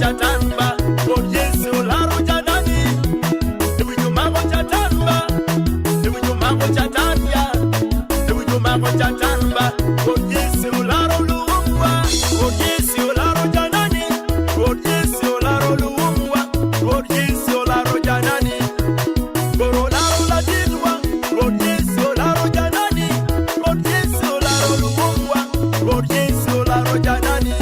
chatamba, por Yesu laro janani. Ewijo mago chatamba, ewijo mago chatanya, ewijo mago chatamba, por Yesu laro luwa, por Yesu laro janani, por Yesu laro luwa, por Yesu laro janani, por laro la dilwa, por Yesu laro janani, por Yesu laro luwa, por Yesu laro janani.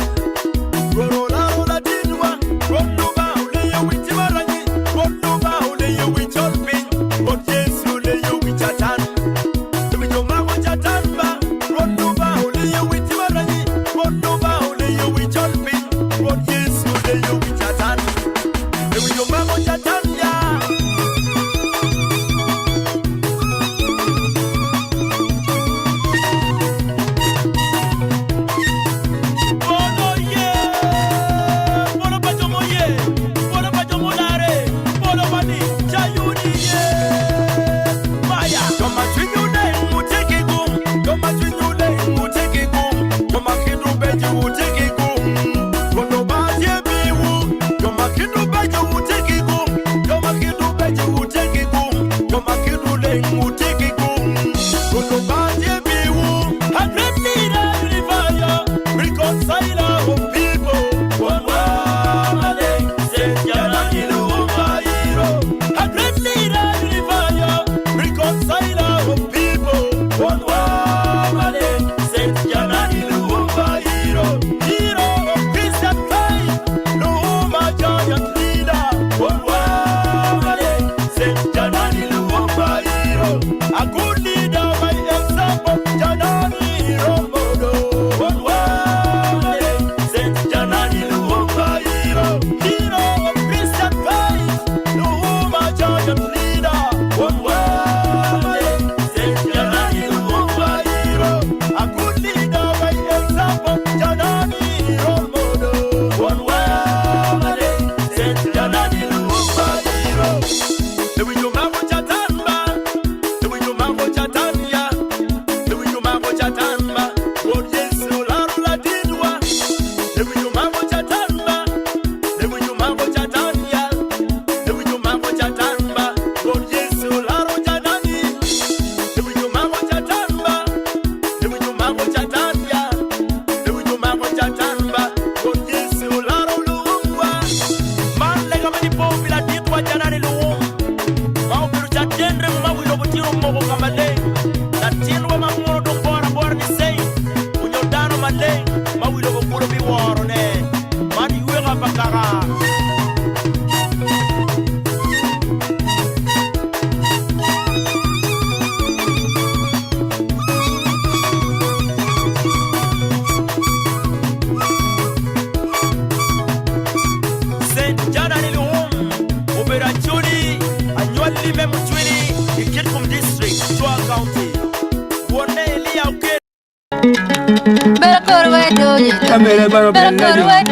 Kamere baro bella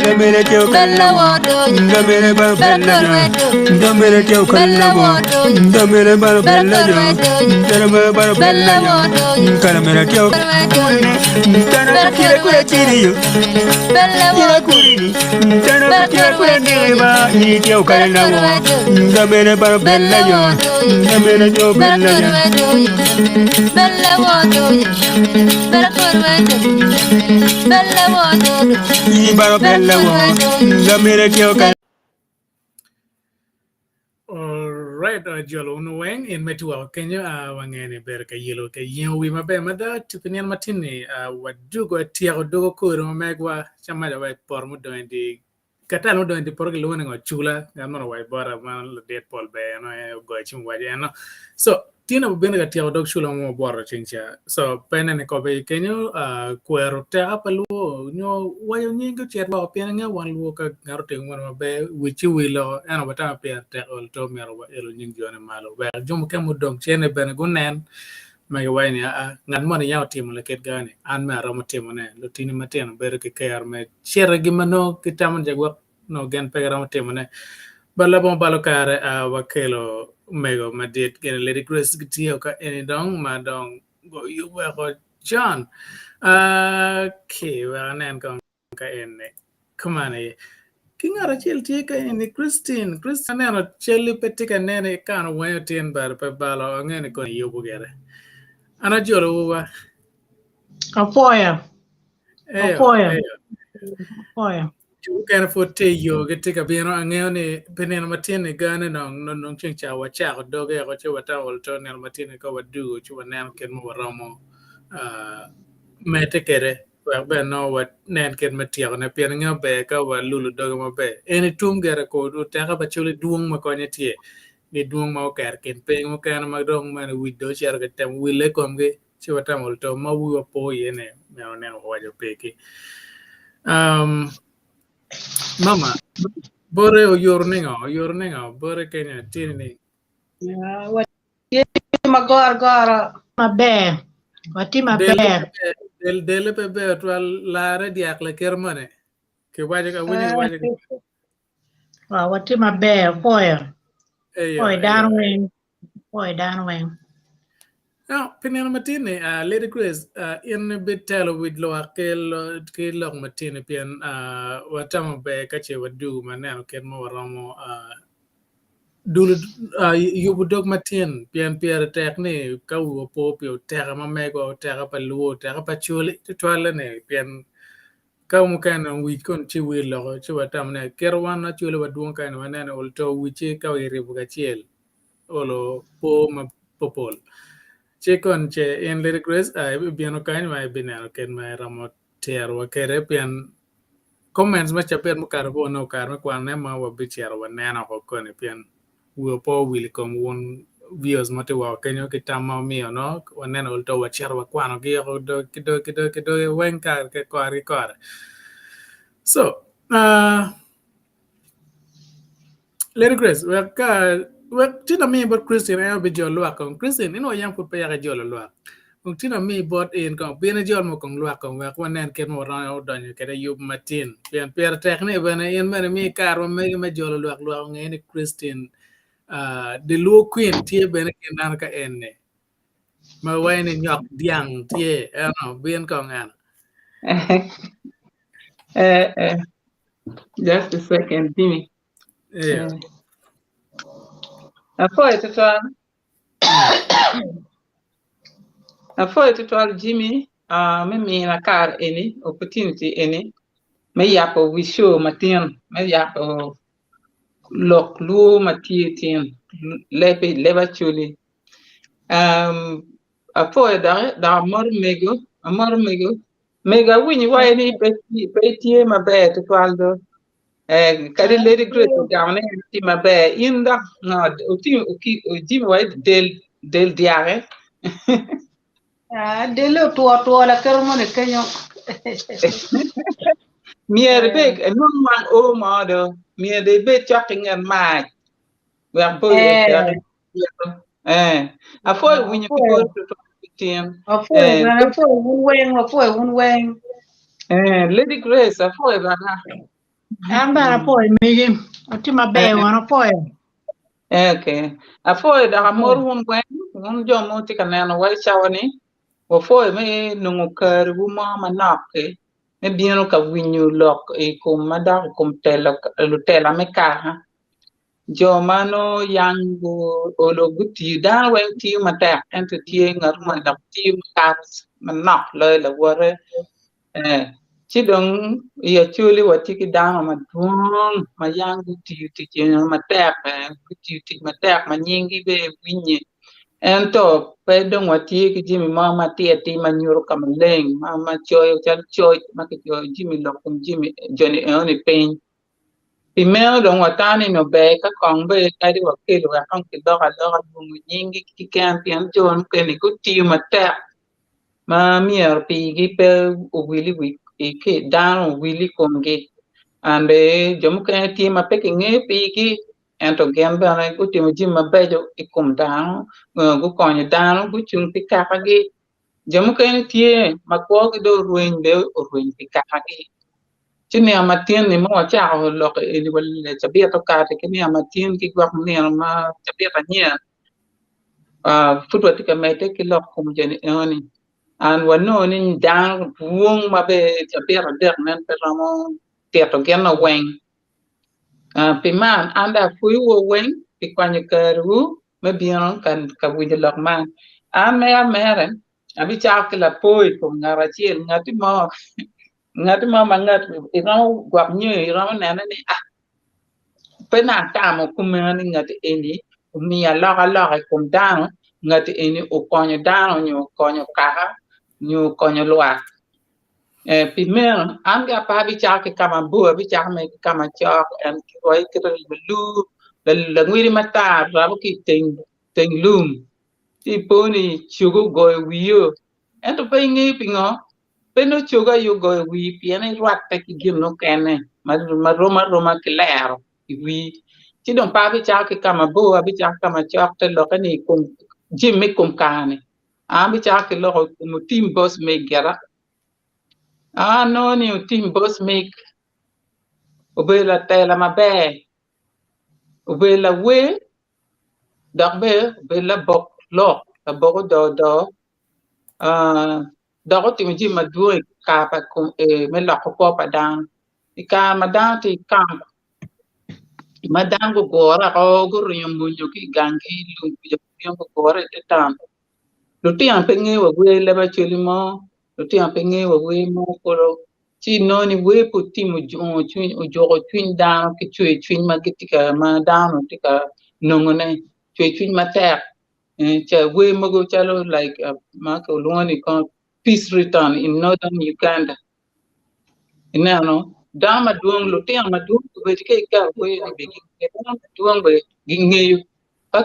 Kamere teo kalla Kamere baro bella Kamere teo kalla Kamere baro bella Kamere baro bella Kamere teo Tana kire kure chiriyo Kire kurini Tana kire kure nireba Ni teo kalla Kamere baro bella Kamere teo bella Alright, jolo no wang in metua Kenya wangene berka yelo ke yewi mabe mada tipinian matini wadugo tiago dogo kuro megwa chamada wa por mudo ndi katalo do ndi por lo ngo chula ngamo wa bora man det pol be no go chim waje no so tina bubena tiago dog chula mo bora chincha so pena ne ko be Kenya kuero ta paluo no wayo nyingo chet ba pena nga wan luo ka ngarote ngwan mabe wichi wilo ana bata pe ta ol to mero wa elo nying jone malo ba jom ke mudom chene ben gunen mai wayni ngan mo ne yaw timo le ket gane an me aro timo ne lotini mateno ber ke kayar me chere gimano kitamon jagwa no gen pe aro timo ne bala bon balo kare wakelo mego madit gen le request gutiyo ka eni dong ma dong go you go John okay well nan ka enne come on Kinga rachel tika ni Christine neno cheli petika nene kano wayo tien bar pe balo ngene kon yobu gere. Ana jolo wa. Apoya. Eyo. Apoya. Kana for te yo getika bino angene peneno matine gane no ching cha wa cha doge ko che wata olto ne matine ko wadu chu wan ken mo romo mete kere wa be no wat nen ken matiyo ne pien nga be ka wa lulu doge mo be eni tum gere ko do ta ka bachule duong ma ko tie ni duong ma ker ken pe mo kan ma dong ma wi do cher ke tem wi le kom ge chu wata olto ma wi po yene ne ho wa jo pe ki Mama, bore o yorninga, bore Kenya, tini. What magora mabe. Wati mabe. Dele pepe atwal lare diak le kermane. Ke waje wini. Wati mabe poya. Poya down Eyo. wing. Poya down wing. Now, Pinyan Matine, Lady Grace, in a bit tell with Loc Ken Loc Matine, Pian, what time be catch you would do, man, now can more Romo, do you would dog Matin, Pian Pierre Techne, Cow Pope, Terra Mamego, Terra Palu, Terra Pachuli, to Twalene, Pian Cow can and we couldn't chew will or chew a tamne, Kerwan, not you ever do kind of an animal to which a cow ribugachiel, Olo Po Popol. Chekon che in Lady Grace I biano kain mai binano ken mai ramo tiar wa kere pian comments ma chaper mo kar bo no kar ma kwan ne ma wa bichiar wa nena ko kon pian wo po will kom won viewers mate wa kenyo kitama mio no wa nena ulto wa chiar wa kwan gi ko do kido wen kar ke kar so Lady Grace we tina mi but Christian I be jolo akon Christian ino yang put pa ya jolo lo tina mi bot in kong pina jol mo kong lo akon wa kwanen ken mo ran o don ke yub matin pian per tekne bana in man mi kar me jolo lo ngene Christian de lo queen tie bana ken nan ka enne ma wayne nyok diang tie no bien kong an just a second, Jimmy. yeah Afo tutual Jimmy, me na car any opportunity any. Me yapo we show Matin, me yapo lock lu Matin, leva chuli. Afo da amor mega wini wa any peti ma be tutual do. Kadi Lady Grace gamne ti mabe inda no uti Jimmy wa del diare. Delo tua la kermo ne kenyo. Mier big and no man oh mother, mier de be chopping and mad. We are both I thought when you go to team. One wing. Lady Grace, I thought that. I'm not a boy, me. Wati mabe wana poya. Okay. I thought that I'm more one John Motic and then a white shawany. Or for me, no cur, woman, knock. Maybe you can win you lock a cum madam cum tell me car. Jo mano yang olo gutiyo dano weng tiyo matek ento tiyo ngar mo dap tiyo cars manok loy la wore chidong ya chuli watiki dano madung mayang gutiyo tiyo matek gutiyo tiyo matek manyingi be winye ento pedong wati ki jimi mama tia ti manyuro kamaleng mama choy chal choy makito jimi lokum jimi joni oni pain Pimeo dong watani no be ka kong be kadi Wabikelo wa kong ki doka bungu nyingi ki pian jon keni kuti mata ma mier pi gi pe wili wi ki dan wili kongi ande jom ka ti ma pe ki nge pi ki ento gem ba na kuti mo jim be jo ikum dan gu konyi dan gu chung pi ka gi jom ka ti ma ko gi do ruin be ruin pi ka gi Chini amatin ni mo cha lo ni wal tabia to ka te ni amatin ki gwa ni ma tabia ta nia futwa tika mete ki lo kum jeni oni an wano ni dang wong ma be tabia de nan pe ramo te to gen no wen piman anda fui wo wen pi kwanya karu me bion kan ka wi de lok man a meren abi cha la poi ko ngara chiel ngati mo mangat ino gwap nyu ino na ni pena tamo kumani ngati eni mi ala kum dano ngati eni o konyo dano nyu konyo kaha nyu konyo lwa pimer anga pa bi cha ke kama bu bi cha me kama cha en roi kre lu la ngwiri mata rabu ki teng lum ti poni chugo go wiyo ento pe ngi pingo peno chuga yo go wi piene rat te ki gino kene ma roma claro wi ti don pa bi cha ke kama bu bi cha kama cha te lo kani kum jimmi kum kane bi cha ke lo kum team boss me gera no ni team boss make obela tela mabe obela we dakbe obela bok lo la bok do do ti mi ma duo ka pa kum me lo ko pa dan ka ma dan ti kam ma dan go gora ko go rin mu nyu ki gangi lu yo go gora te tam lo ti an pe nge wo we le ba chuli mo lo ti an pe nge wo we mo ko ti no ni we pu ti mu jo twin down ki twin ma ki ka ma down ti ka no ngone twin ma ta che we mo go chalo like ma ko lo ni ko peace return in northern Uganda inano dama duong lo ti ma duong we ti ka we ni be ki duong be gingeyo ka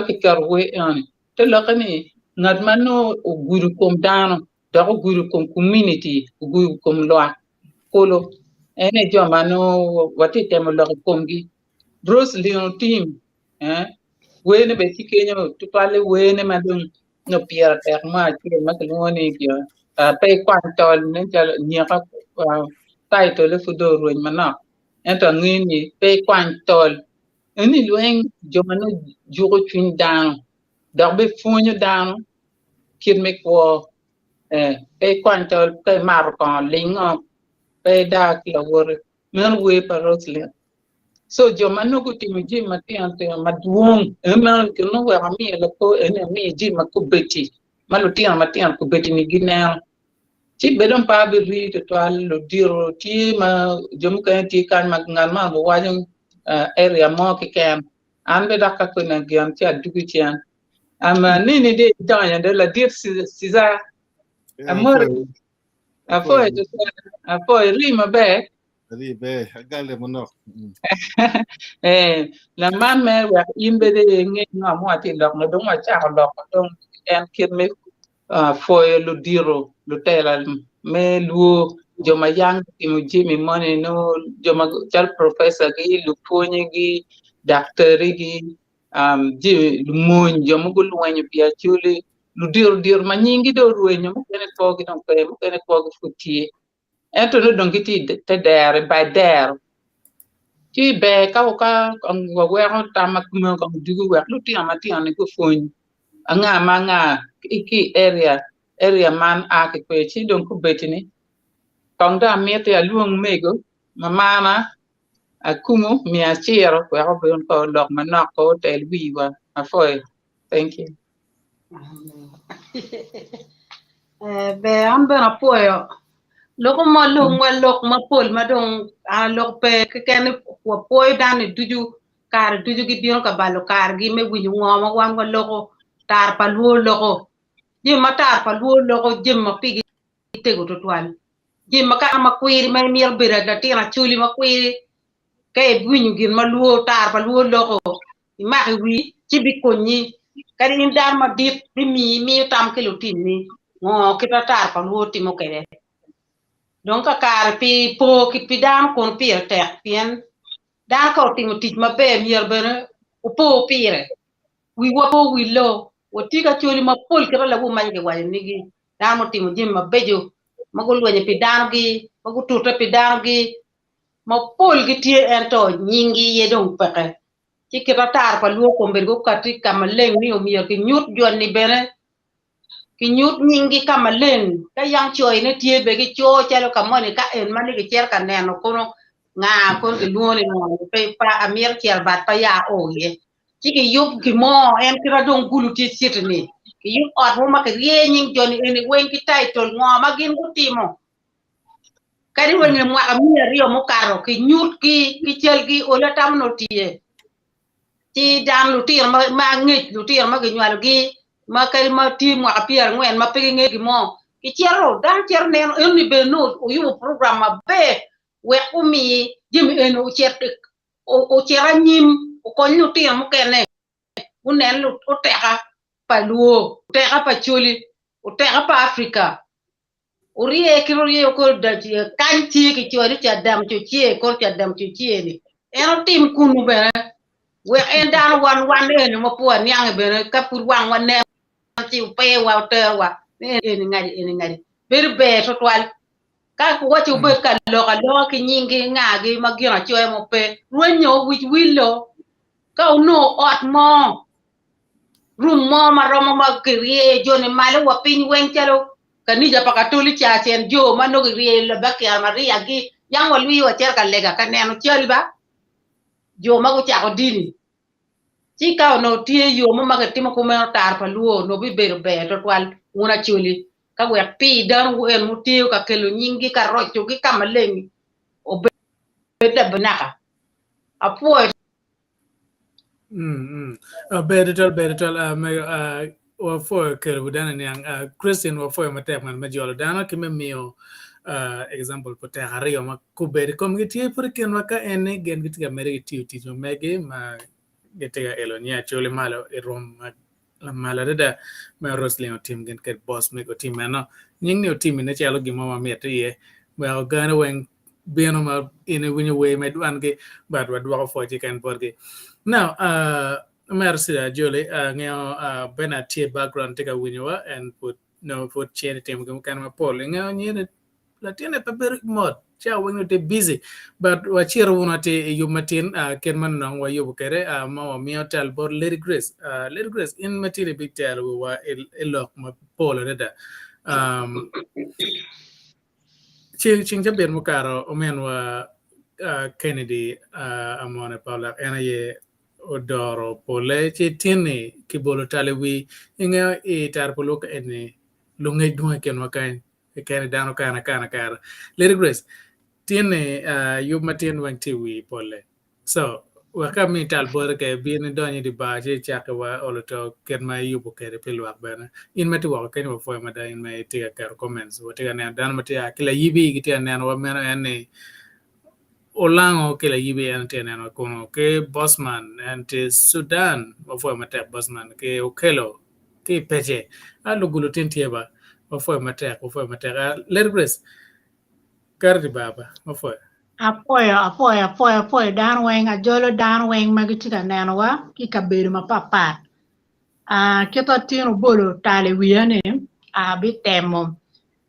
ke kar we ani te lo kani ngad mano guru kom dano da guru kom community guru kom lo kolo ene jo mano wati temo lo kom gi bros leon team we ne be ti kenyo tu pale we ne madung no pier ter ma ti ma ko ni ki pe kwantol ne jal nya ka title le fudo ruin mana ento ngini pe kwantol eni luen jo mano jugo twin down darbe fonyo down kid me ko pe kwantol pe mar kon lingo pe da la wor men we parosle so jo mano ko ti mi ma ti ante ma duong men ke no wa mi la ko ene mi ji ma ko beti ma lo ti ma ti ko beti ni ginel ti bedon pa be ri to lo diro ti ma jom kan ti kan ma ngal ma wa jom area mo ki kem an be dakka ko na gyam ti adugu ti an nini de danya de la dir siza amor apo rima be ribe agale mono la man me wa imbe de nge no mo ati lok no do ma cha lok don en kir me fo lo diro lo tela me luo joma yang ti mo jimi mone no joma chal professor gi lu ponye gi doctor gi ji mon joma go luwanyo pia chuli lu dir ma nyingi do ruwenyo mo kene to gi don pe mo kene ko gi futie ento no don giti te dere by there ti be ka wa wa ta ma kuma ko dugu wa lu ti amati an ko fon anga manga iki area man a ke pe chi don ku betini tong da mi te luong mego mama akumu mi a chiero ko ko bon ko lok manok ko tel wiwa afoy thank you be ambe na poyo loko mo lok ma pol ma dong lok pe ke ken ko poy dan duju kar duju gi bion ka balo kar gi me winyu ngoma wan ko loko tar pa luo loko jim ma tar pa luo loko jim ma pigi tego to twan jim ma ka ma kwiri ma miel bira da tira chuli ma kwiri kay winyu gin ma luo tar pa luo loko ma wi cibi ko ni kadi in dar ma dit bi mi tam ke lutin ni ngo kita tar pa luo timo kede donc kar pi po ki pi dam kon pi tek pien da ko timo tit ma be mier bene o po pire wi wo po wi lo o tika choli ma pol kira la bu man ke wa ni gi da mo timo jim ma bejo ma go lo pi dam gi ma go tuta pi dam gi ma pol gi tie ento nyingi ye don peke ti kira tar pa lu ko mber go kati kama leng ni o mier ki nyut jon ni bene ki nyut nyingi kama len ka yang choy ne tie be ki cho chalo kama ni ka en mani ki cher ka neno kono nga ko ke luone no pe pa amir tiar bat pa ya o ye ti ke yup ki mo en ki radon gulu ti sitni ki yup ot mo ma ke ye nying joni eni wen ki title ngo ma gin gutimo kadi woni mo amir rio mo karo ki nyut ki chel ki o la tam no tie ti dan lu tir ma ngec lu tir ma ke nyalo gi ma kadi ma ti mo apier ngwen ma pe nge ki mo ki chero dan cher ne eni be no o yu program ma be we umi jimi eno o chera nyim o konyu tir mo kene unen lu oteka pa luo oteka pa chuli oteka pa Afrika urie kiro ye ko da kan ti ki chori cha dam chu chie ko cha dam chu chie ni eno tim kunu be we en dan wan eno mo po nyang be ka pur wan ne ti pe wa te wa eni ngadi ber be to twal ka ko wacho be ka lo ki nyingi ngagi magira choe mo pe ruenyo wich wilo ka no ot mo rum mo maromo ma kirie joni male wa pin wen chalo kanija pakatuli cha chen jo mano kirie le bakia maria gi yang walwi wa cher ka lega ka neno chali ba jo ma ko cha ko dini chi ka no tie yo mo ma ke timo ko me tar pa luo no bi be to twal una chuli ka we pi dan wen mutio ka kelo nyingi ka rocho ki kamalengi o be da banaka apo better me wa fo ker budana nyang Christian wa fo matek man majolo dano ki me mio example po ta hario ma kubere kom giti por ken waka ene gen giti ga mere giti ti no mege ma gete elo nya chole malo e rom la mala da ma Roslyn team gen ket boss me ko team no nying ne team ne chalo gimo ma mete ye well gana wen beno ma ine winyo we me duan ge bad wa dwa fo ti kan porge now merci Jolie ngeo bena tie background tega winyo and put no put chain team kan ma pol ngeo nyene la tiene paper mod cha when te busy but wachiro una te yumatin ken man no wa yubu kere ma mi hotel bor Lady Grace in material big tell wa elok ma polo reda ching jaber mo karo omen wa Kennedy amone Paula ena ye odoro pole che tiene ki bolo tale wi inga e tar polo ka ene lungai dua ken wa kan e ken dano kana kara Lady Grace tiene yub matien wang tiwi pole so waka mi tal bor ke bien donyi di ba che chaka wa oloto ken ma yubu kere pilwak bana in mati wa ken wa fo ma da in mai tiga kar comments wa tiga ne dan mati akila yibi giti ne wa meno ene olango kila yibi ente neno kono ke Bosman ente Sudan wafo mate Bosman ke Okelo ke peje alo gulutin tieba wafo mate Lady Grace kardi baba wafo apoyo dan weng ajolo dan weng magitika neno wa ki kabedo mapapat keto tino bolo tale wiane bi temo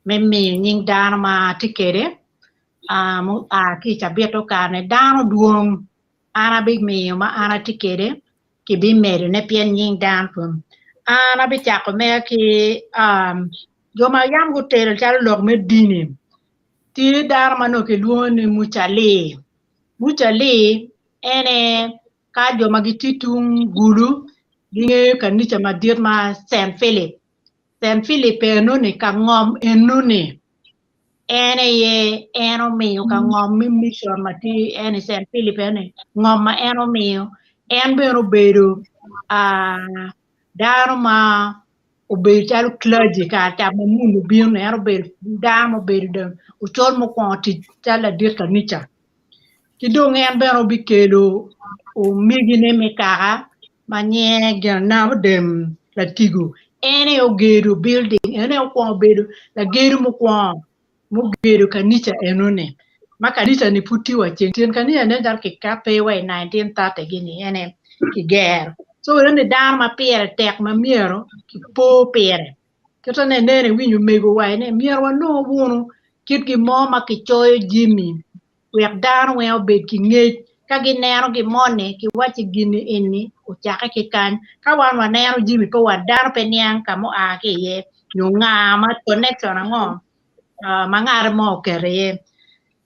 memmi nying dan ma tikere ki chabieto kane dano duong ana big me ma ana tikere ki bi mere ne pien nying dan pum ana bi chako me ki jo ma yam go tere chalo log me dini ti dar mano ke luoni muchale ene ka jo ma gititung gulu dinge kanisa madir ma Saint Philip enone ka ngom enone ene ye eno miyo ka ngom mi mission mati ene Saint Philip ene ngom ma eno miyo en bero bedo dano ma obedo chalo clergy ka ta mo mundu biyo ne eno bedo dano bedo de uchol mo konti chala dir kanisa kidong en bero bikelo o migine me kaka manye gana dem latigo ene ogedo building ene o bedo la gedo mo kwa mugedo kanisa enone ma kanisa ni puti wa chentien kanisa ne dar ke kape wa 1930 gini ene ki ger so rene dar ma pere tek ma miero ki po pere keto ne nene winyu mego wa ne miero wa no wunu kit gi mo ma ki choyo jimi wek dar we obed ki ngej ka gi neno gi mone ki wachi gini eni o chake ki kan ka wan wa neno jimi po wa dar pe niang ka mo a ki ye nyo ngama connection ngo mangare mo kere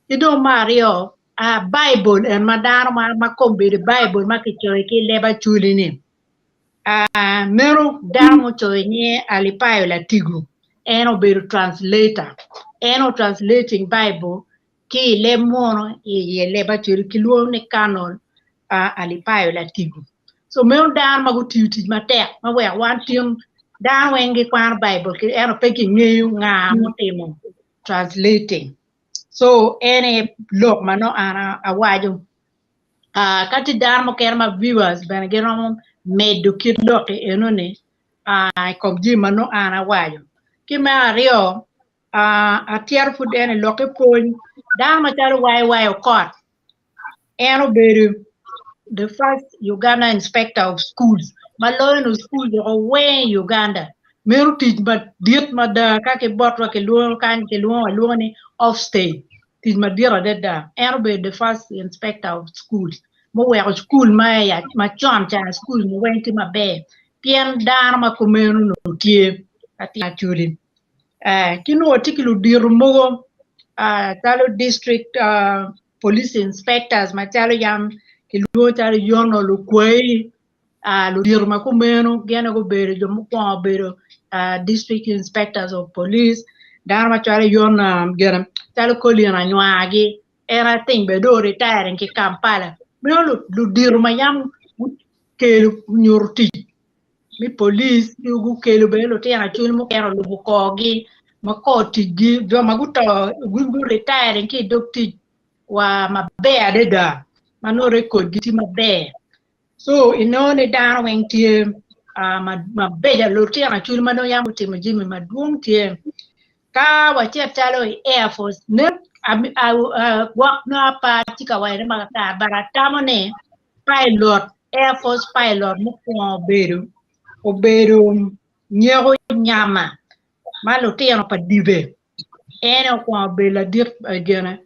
ido Mario Bible and madano ma kombe the Bible ma kichoy ki leba chuli ni. Meru damo choy ni alipayo la tigu. Eno beru translator. Eno translating Bible ki le mono ye leba chuli ki luo ni canon alipayo la tigu. So meru damo ma gutiyo matek ma we wan tiyon dano wengi kwan Bible ki eno peki ngeyu nga motimo translating. So any look mano ana awajo kati darmo kerma viewers ben genom medu kid look enone kom ji mano ana awajo kima rio atiar food any look point darmo charo wai court eno beru the first Uganda inspector of schools malo no school yo way Uganda meru teach but diet mada kake botwa ke luo kan ke luo ni of state teach madira deda eno be the first inspector of schools mo we school ma chon cha school mo went to my bed pien dar ma kumenu no tie ati achuri kino article dir mo talo district police inspectors ma talo yam ke luo talo yono lu kwei lu dir ma kumenu gene go bere jo mo ko bere district inspectors of police dar ma talo yon gene talo koliana nywaagi era ting be do retire ke Kampala Melo lu dir mayam kelu nyurti mi police yugu kelu belo te achul mo kero lu kogi makoti gi do maguto gugu retire ki dokti wa mabe adeda mano record giti mabe so inone dan wen tie mabe ya lu te achul mano yam te majimi madung tie ka wa che talo Air Force ne wak na pa tika wa ma ka baratamone pilot Air Force pilot mo ko beru nyero nyama malo te no pa dive ene ko be la dir gena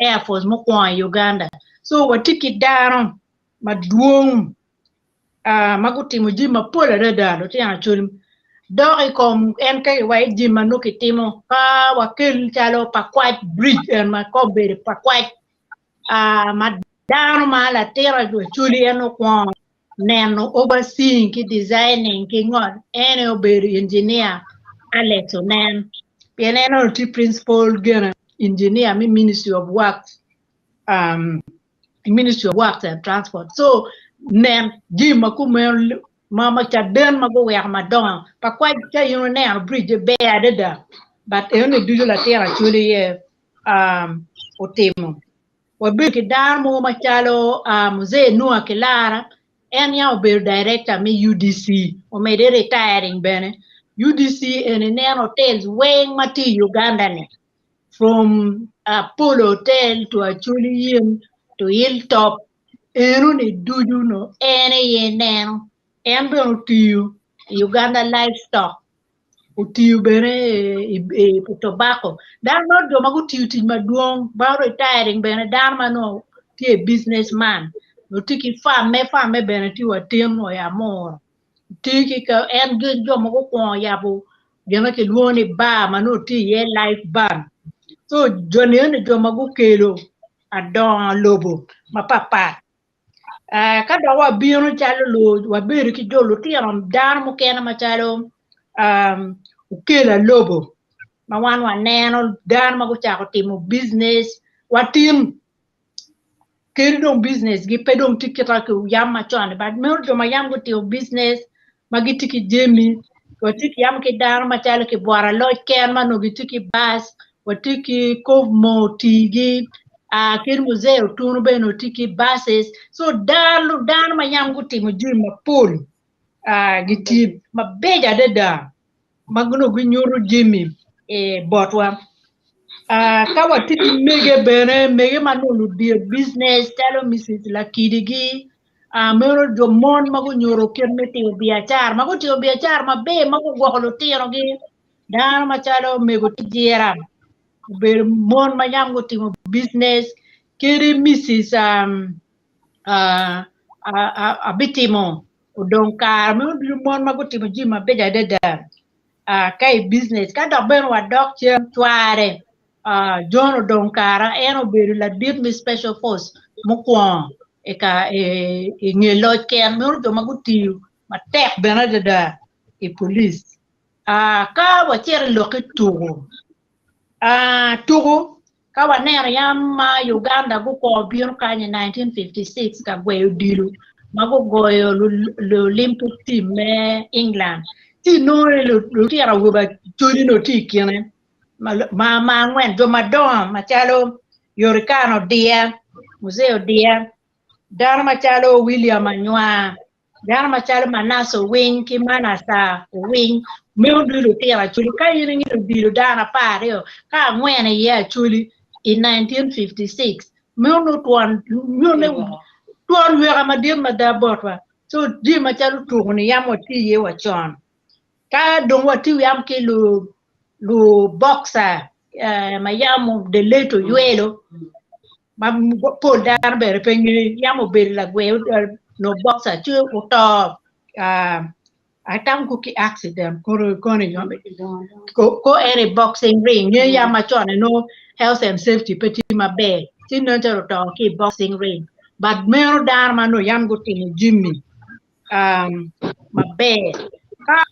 Air Force mo ko Uganda so wa tiki daron maduong maguti mo jima pola da lo te achul Dori kom en kay way jima no kitimo ka wakil chalo pakwat bridge en ma kombe pakwat madano mala tera do chuli eno kwa neno overseeing ki designing ki ngon ene oberi engineer Alex Onen pieneno ti principal gena engineer mi Ministry of Works Ministry of Works and Transport so nen jima kumel mama chaden mago wer madon pa kwa cha you know bridge be adeda but e no dujo la terra chuli ye otemo wabi ki dar mo machalo mzee Noah Kilara en ya ober director mi UDC o me de retiring bene UDC en en hotels weighing mati Uganda ne from Polo Hotel to Achuli Yin to Hilltop eno ne dujo no ene ye neno embe utiyu Uganda livestock utiyu bene tobacco dan no do magutiyu tin maduong ba retiring bene dan mano tie businessman no tiki farm me bene ti watin no ya mor tiki ka en jo mago ko ya bo gena ke luoni ba mano ti ye life ban so joni ne jo mago kelo adon lobo mapapa kada wa biyo chalo lo wa beri ki jolo tiram dar mo kena machalo ukela lobo ma wan wa neno dar ma go chako timo business watim kedong business gi pedong tiketa ko yam ma chone but mer do ma yam go timo business magitiki jemi watiki yam ke dar ma chalo ke bwara Loc Ken ma no gitiki bas watiki kov mo tigi kir museo tunu beno tiki buses so dan ma yam guti mo jima pol giti mabeja deda magno gunyuru jimi botwa kawa tiki mege manulu dia business talo Mrs. Lakidigi mero do mon mago nyoro kemeti biachar mago ti biachar mabe mago gokolo tiro gi dan ma chalo mego tijera ber mon ma yam go timo business kiri Mrs. Abitimo udong kar mo mon ma go timo jima beja deda kai business ka do ben wa dok che tware John Donkara eno beru la dit mi special force mukwa nge Loc Ken mi do magutiyo matek bena da police ka wa chere loki tugu tugu ka wa nere yam Uganda go ko bion kanye 1956 ka gwe dilu mago goyo lo Olympic team me England ti no lo ti ara wo ba tori no ti kiene ma ngwen do madon machalo Yorikano dia museo dia dar machalo William Anywa dar machalo Manaso wing ki Manasa wing me odu ti ara chuli ka yiri ngi dilu dana pare ka ngwen ye chuli in 1956 me no tuan tuan wera madir madabotwa so di machalo tuguni yamo ti ye wa chon ka don wati yam ke lu boxer mayamo de leto yuelo ma pol dar bere pengi yamo bere la gwe no boxer chu uto atam ku ki accident ko ni yombe ko ere boxing ring ne yama chone no health and safety peti mabe tin no to ki boxing ring but mero dar ma no yam go tin jimmy mabe ka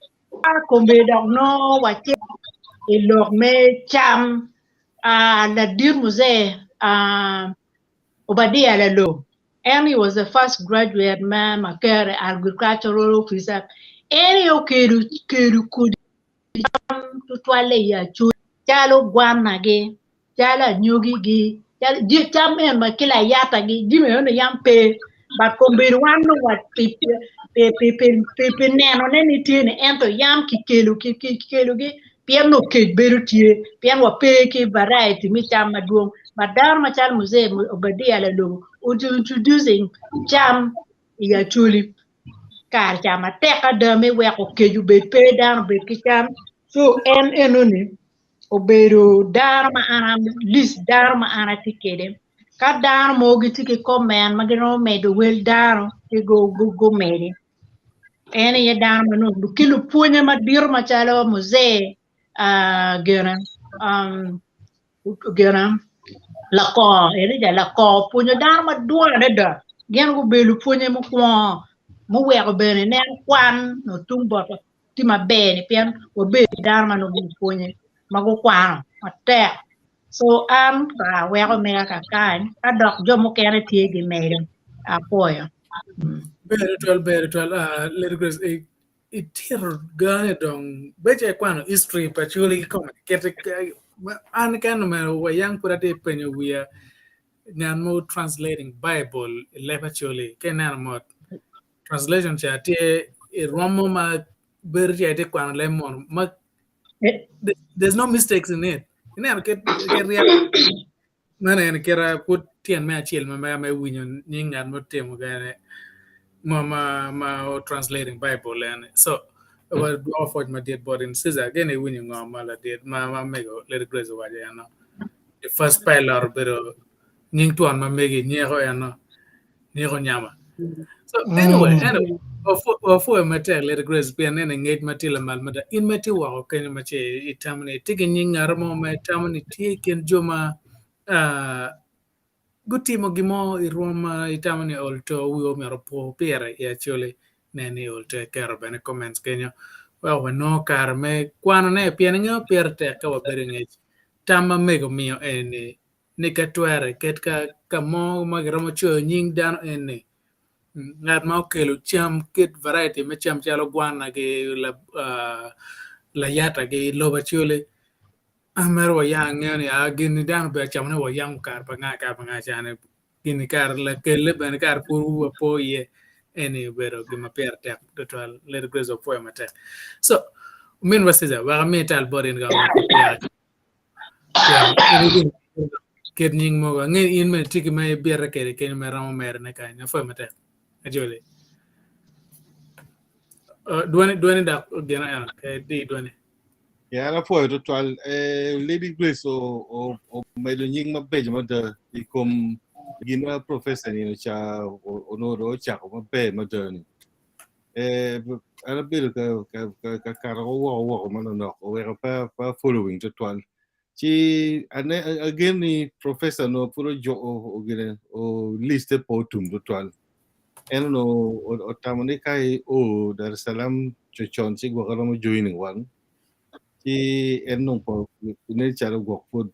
kombe dog no wache ilok me cham la dir muse Obadia Lalo. And he was the first graduate man, Makere, agricultural officer. Any okeru kudi to twale ya chu chalo guanage chala nyugi gi di chamen makila yata gi dime ono yampe but kombiru wanu wat pipi neno neni tiene ento yam kikelu gi pien no kej beru tie pien wa pe ki variety mi chama duong madar machal muse Obadia Lalo introducing cham ya chuli kar chama teka dame we ko keju be pe dan be kicham so enoni oberu dar ma ana list dar ma ana tikede ka dar mo gitike comment magino medo wel dar ke go mede ene ye dar ma no du kilu punya ma dir ma chalo muse gena gena la ko ene ja la ko punya dar ma duara da gen go belu punya mo ko mo we ko bene ne kwan no tumbo ti ma bene pian o be dar ma no bu punya mago kwan mate so ka we ko me ka kan ka dok jo mo kere tie gi me apoyo Better 12 little girls it here gane dong beje kwano history particularly come get an kan no we yang purate penyo we ngan mo translating bible lepacholi kenan mo translation chat romo ma berje de kwano lemon ma there's no mistakes in it get real mana kera put tian me achil me winyo ningan mo temo gane ma translating bible and so about offered my dead body in scissor again a winning mala did ma mego let it grace waje no the first pillar pero ning tuan ma megi nyero no nyero nyama so anyway of matek let it grace be and engage matila malmada in mati wa kan ma che itamne tigin ngarmo ma tamni tiken joma gutimo gimo iroma itamani olto uyo meropo pere ya chole neni olto kero bene comments kenyo well no karme kwano ne pien ngeo pierte ka wabere ngech tama mego mio ene ne katware ket ka mo magro cho nying dano ene ngat ma okelo cham ket variety me cham chalo gwana ge la yata ge loba chole Amer wa yang ni agin dan be chamne wa yang kar pa nga chane gini kar la kelle ben kar puru po ye eni bero gima per tek total let grace of poema tek so min wasiza wa metal borin ga ya ken ket nying mo ga ngi in me tiki me biere kere ken me ramo mer ne ka na poema tek ajole duani da gena ya ke di duani Ya la foi total Lady Grace o me lo nying mabe mo de ikom gina professor ni cha onoro cha ko mabe mo de ni ala bil ka ro wo mo no o era pa following total Chi again ni professor no puro jo o gine o liste potum total. Eno no o tamani kai o Dar es Salaam chochon chi gwa kala mo joining one. Chi eno po ne charo gwa po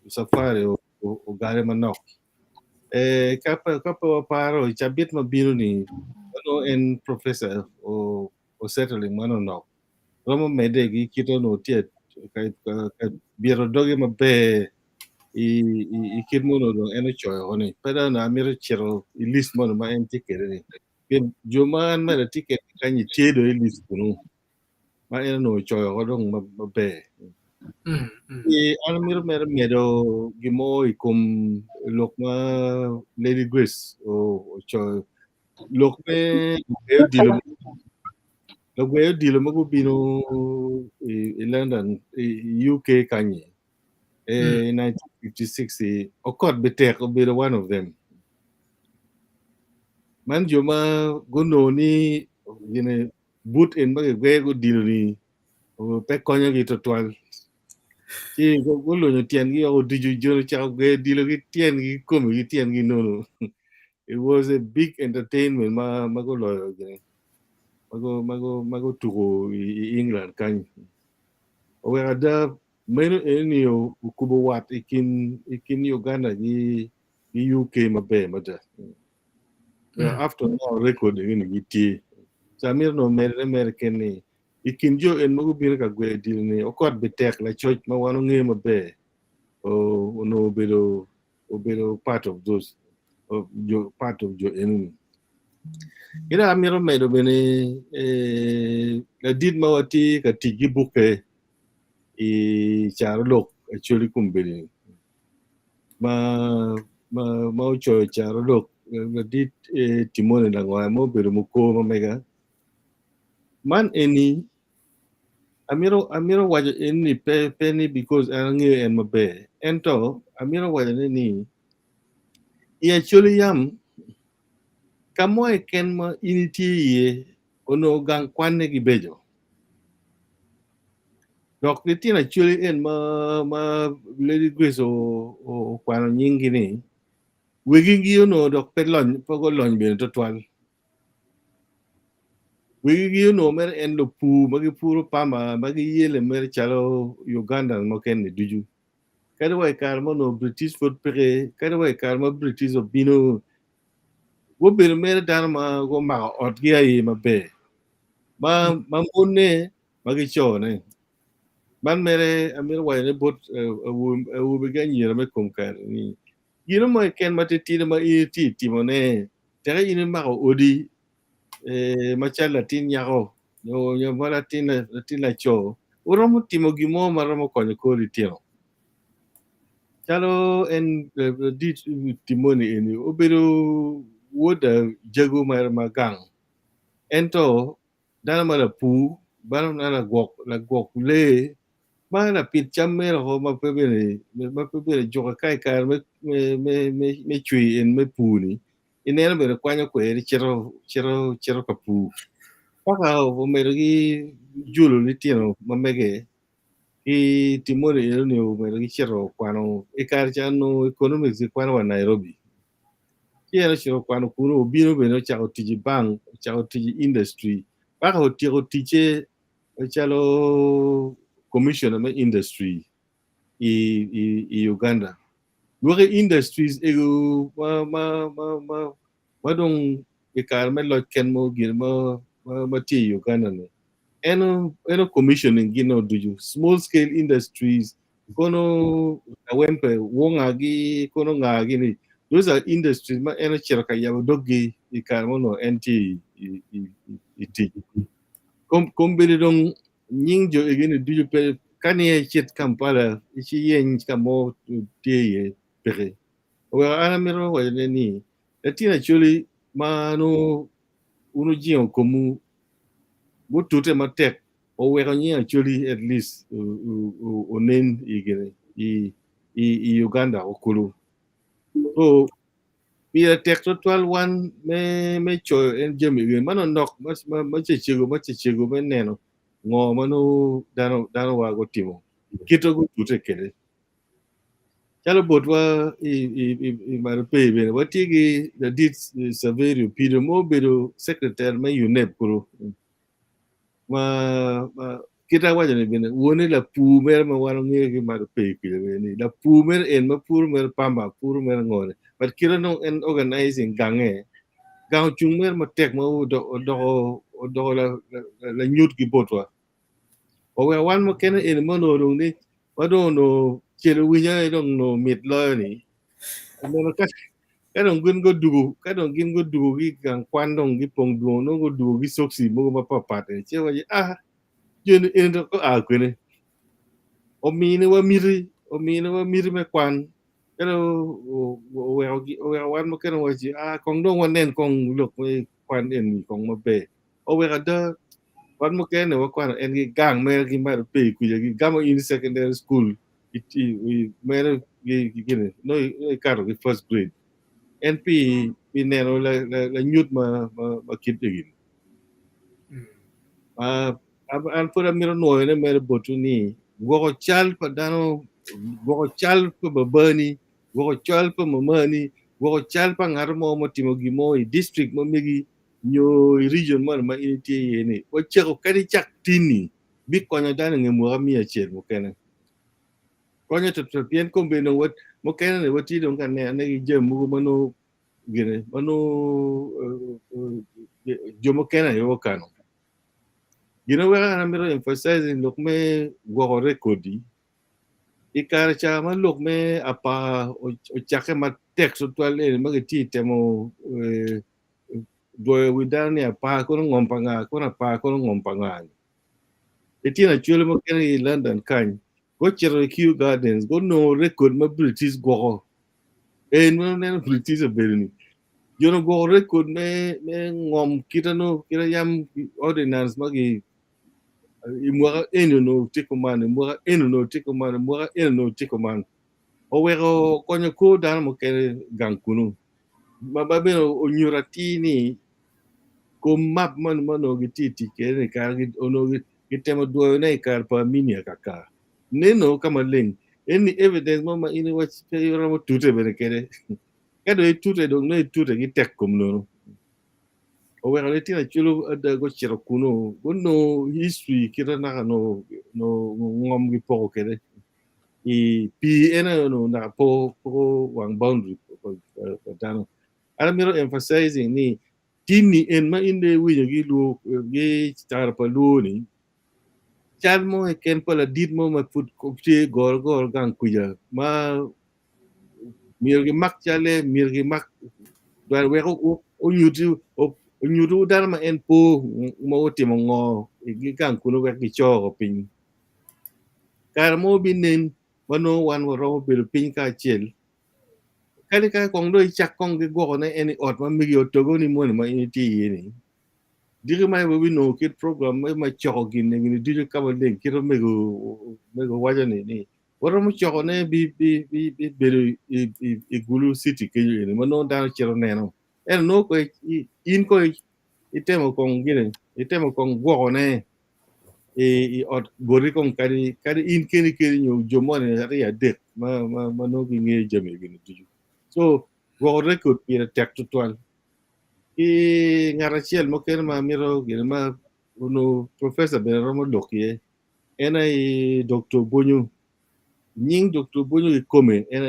safari o gare manok. Kapa paro chabit mabiro ni ano en professor o settling mano no. Romo mede gi kito no tiet kai biro doge mabe i kid mono no eno choyo oni pada na miro chero i list mono ma en ticket ni ken joman ma ticket kanyi tiedo i list kuno ma eno no choyo odong mabe ano miro medo gimo i kum lok ma Lady Grace o choyo lok me gweyo dilo mago bino i London i UK kanyi 1956 okot betek obedo one of them man joma gono ni gine but en bage gwego dilo ni pe konyo gi to twal chi golo no tien gi o diju joro cha gwe dilo gi tien gi komi gi tien gi nono it was a big entertainment mago lo gine mago tugo i England kan o wera da meno enio kubo wat ikin Uganda gi UK mabe mada after now record ni giti samir no American ni ikin jo en mago bir ka gwe dil ni okot betek la church ma wano nge mabe o no obedo part of those part of jo enemy ina amiro medo bene la did mawati ka tigi buke i charo Loc Acholi kumbeli ma ucho charo Loc la did timone na ngwa mo bedo muko mamega man eni amiro wajo eni penny because anange en mabe ento amiro wajo ni i Acholi yam kamo ken ma initi ye ono gang kwanne gi bejo dok nitin Acholi en ma Lady Grace o kwano nyingi ni wigi gi no dok pe lony pogo lony bene to twal wigi gi no mer en lo pu magi puro pama magi yele mer chalo Uganda mo ken ni duju kada way kar mo no British foot pere kada way kar mo British obino wo bere mer dan ma go ma ot gi ai mabe ma monne magi chone man mere amir way ne bot wo be ganyi me kom kar ni yino mo ken matiti ma iti timone tere yino ma odi machala tin yako yo mala tin la cho oromo timo gimo maromo konyo koli tino chalo en dit timoni eni obedo woda jago mar magang ento dana mala pu bana na gok le mana pit chamero ho mapebele joka kai kar me chui en me puni ineno bere kwanyo kweri chero kapu paka o mero gi julo litino mamege i timore ero ni o mero gi chero kwano ikar chano economics kwano wa Nairobi chero chero kwano kuno obino beno chako tiji bank chako tiji industry paka o tieko tiche chalo commissioner me industry i Uganda. Luoke industries ego madong ikar me Loc Ken mo gin ma ti Uganda ne. Eno commissioning gino duju small scale industries kono awempe wongagi kono ngagi ni those are industries ma eno chiraka yabo doggi ikar mo no NT iti kombele dong nying jo egene duju pe kani chet Kampala ichi yen kamo tie pere o ana mero wa ni latina Acholi mano uno jion komu butute matek o wero nyi Acholi at least o nen igere i Uganda okulu so Pia tek total one me cho en jemi gen mano nok ma chechego me neno ngo mano dano wa go timo kito go tute kele Chalo bot wa I mar pe be wa tigi the did Saverio Peter mo bedo secretary ma UNEP kuro ma kita waja ne bene woni la pu mer ma waro nge gi mar pe ki ni la pu mer en ma pur mer pamba pur mer ngore but kira no en organizing gange gang chung mer ma tek ma do la nyut gi botwa o we wan mo kene en mo no ni wa do no chelo winya do no mit lo ni no ka dong gin go dugu ka dong gin go dugu gi gang kwan dong gi pong duo no go dugu gi soksi mo ma papat che wa jen en ko kwene o mine wa miri me kwan pero we wan mo kene wa ji kong dong wan nen kong lok me kwan en kong ma be o we da wan mo kene wa kwan en gi gang mer gi mar pe ku gi gamo in secondary school iti we mer gi gine no karo gi first grade NP pinero la nyut ma kit gi an pura miro no ne mer botu ni go chal pa dano go chal pa babani go chal pa mamani go chal pa ngar mo timo gi mo district mo megi nyo region mo ma iti ni o chego kadi chak tini bi konya dano nge mo mi a cher mo kene konya to pien ko be no wat mo kene ne wati don kan ne gi jem mo mano gine mano jomo kene yo kano. You know where I'm emphasizing look me go recording. Ikare cha man look me apa o chake ma text to le magati temo do widani apa ko ngompanga ko na pa ko ngompanga. Etina chule mo kene London kan. Go chero Kew Gardens go no record ma British go. No ne British berni. You know go record me ngom kita no kira yam ordinance magi imwaga eno no tikomane imwaga eno no tikomane imwaga eno no tikomane o wero konyo ko dan mo kere gankunu mababe o nyuratini ko map man mano gititi kere kar git ono gitemo duo na kar pa mini kaka neno kama len any evidence mama ini wach yoro mo tute bere kere kado tute dong no tute gitek kom no o wera le tina chulo ada go chiro kuno no history kira na no ngom gi po kere pi ena no na po wang boundary dano ara miro emphasizing ni tini en ma inde wiyo gi lu gi tar pa lu ni chal mo e ken pala dit mo ma put ko che gor gang kuya ma mir gi mak chale mir gi mak dar we o nyutu nyutu dar ma en po mo timo ngo gi gang kuno we gi cho pin kar mo binen wano wan ro bil pin ka chel kani ka kong do chak kong gi go na en ot ma mi yo to go ni mo ma ti ni diri mai we no kit program ma cho gi ne ni diri ka ba den kiro me go waja ni waro mo cho ne bi gulu city ke ni mo no da chero ne no en no ko in ko itemo kong gire itemo kong go ne ot gori kong kari in keni nyo jomone ya det ma no gi nge jame gi ni so go record pira tek tuan ngarachiel mo ken ma miro gi ma uno professor be romo dokie ena Dr. Bonyu nying Dr. Bonyu ikome ena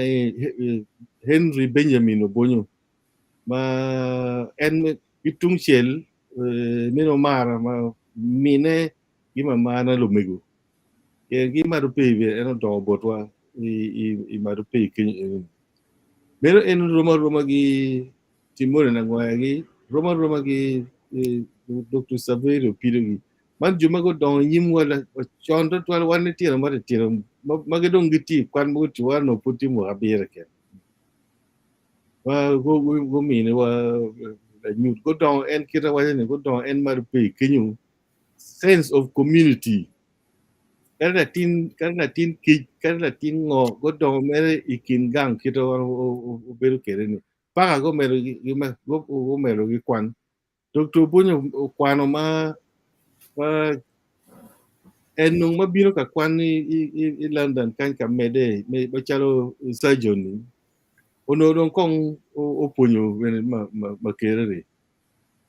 Henry Benjamin Bonyu ma en itung chel mino mara ma mine gima mana lumego gima do pe eno do botwa i maru pe kin mero en roma gi timore na ngwa gi roma gi Dr. Saverio Pirogi man juma go don yim wala chondo twal wan tiro ma tiro magi dong giti kwan mo ti wano puti mo abere ke wa go mine wa nyut go don en kira wa ne go don en maru pe kinyu sense of community karena tin ngo go do mere ikin gang kito o beru kere ni para go mero go mero gi kwan Dr. Bunyo kwano ma en nung mabiro ka kwan i London kan ka mede me bachalo surgeon ono don kong o punyo when ma kerere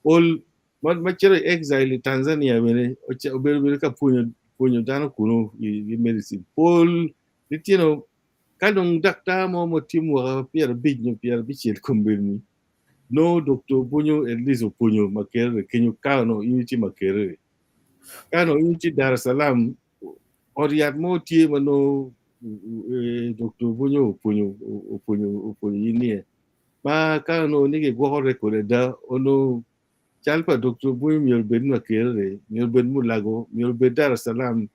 all ma chere exile Tanzania when o bel ka punyo dano kuno i medicine all litino kadong dakta mo timu Pierre bichel kumbirni no doctor punyo at least punyo ma kerere kenyo kano unity ma kerere kano unity Dar es Salaam Oriat mo tie mano Dr. Punyo ini ma kano nige gwore ko da ono chalpa Dr. Punyo miol ben na kere miol ben mulago miol ben Dar es Salaam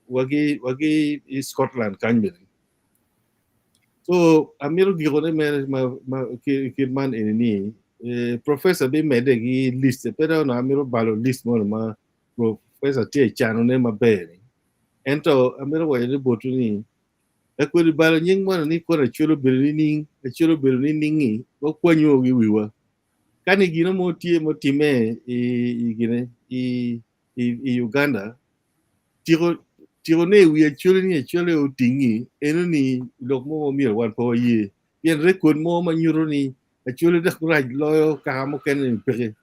wagi Scotland kanyo so amiro gigone ma kirman ini professor be medegi list pero no amiro balo list mo ma professor tie chano ne ma bere ento amiro wa ile botuni ekweli balo nying mo ni ko chulo belini ningi ko kwanyo wi wiwa kani gino mo time i Uganda tiro ne wi chulo o tingi eno ni lok mo mi wan po ye yen record mo ma nyuro ni chulo da kuraj loyo ka mo ken pere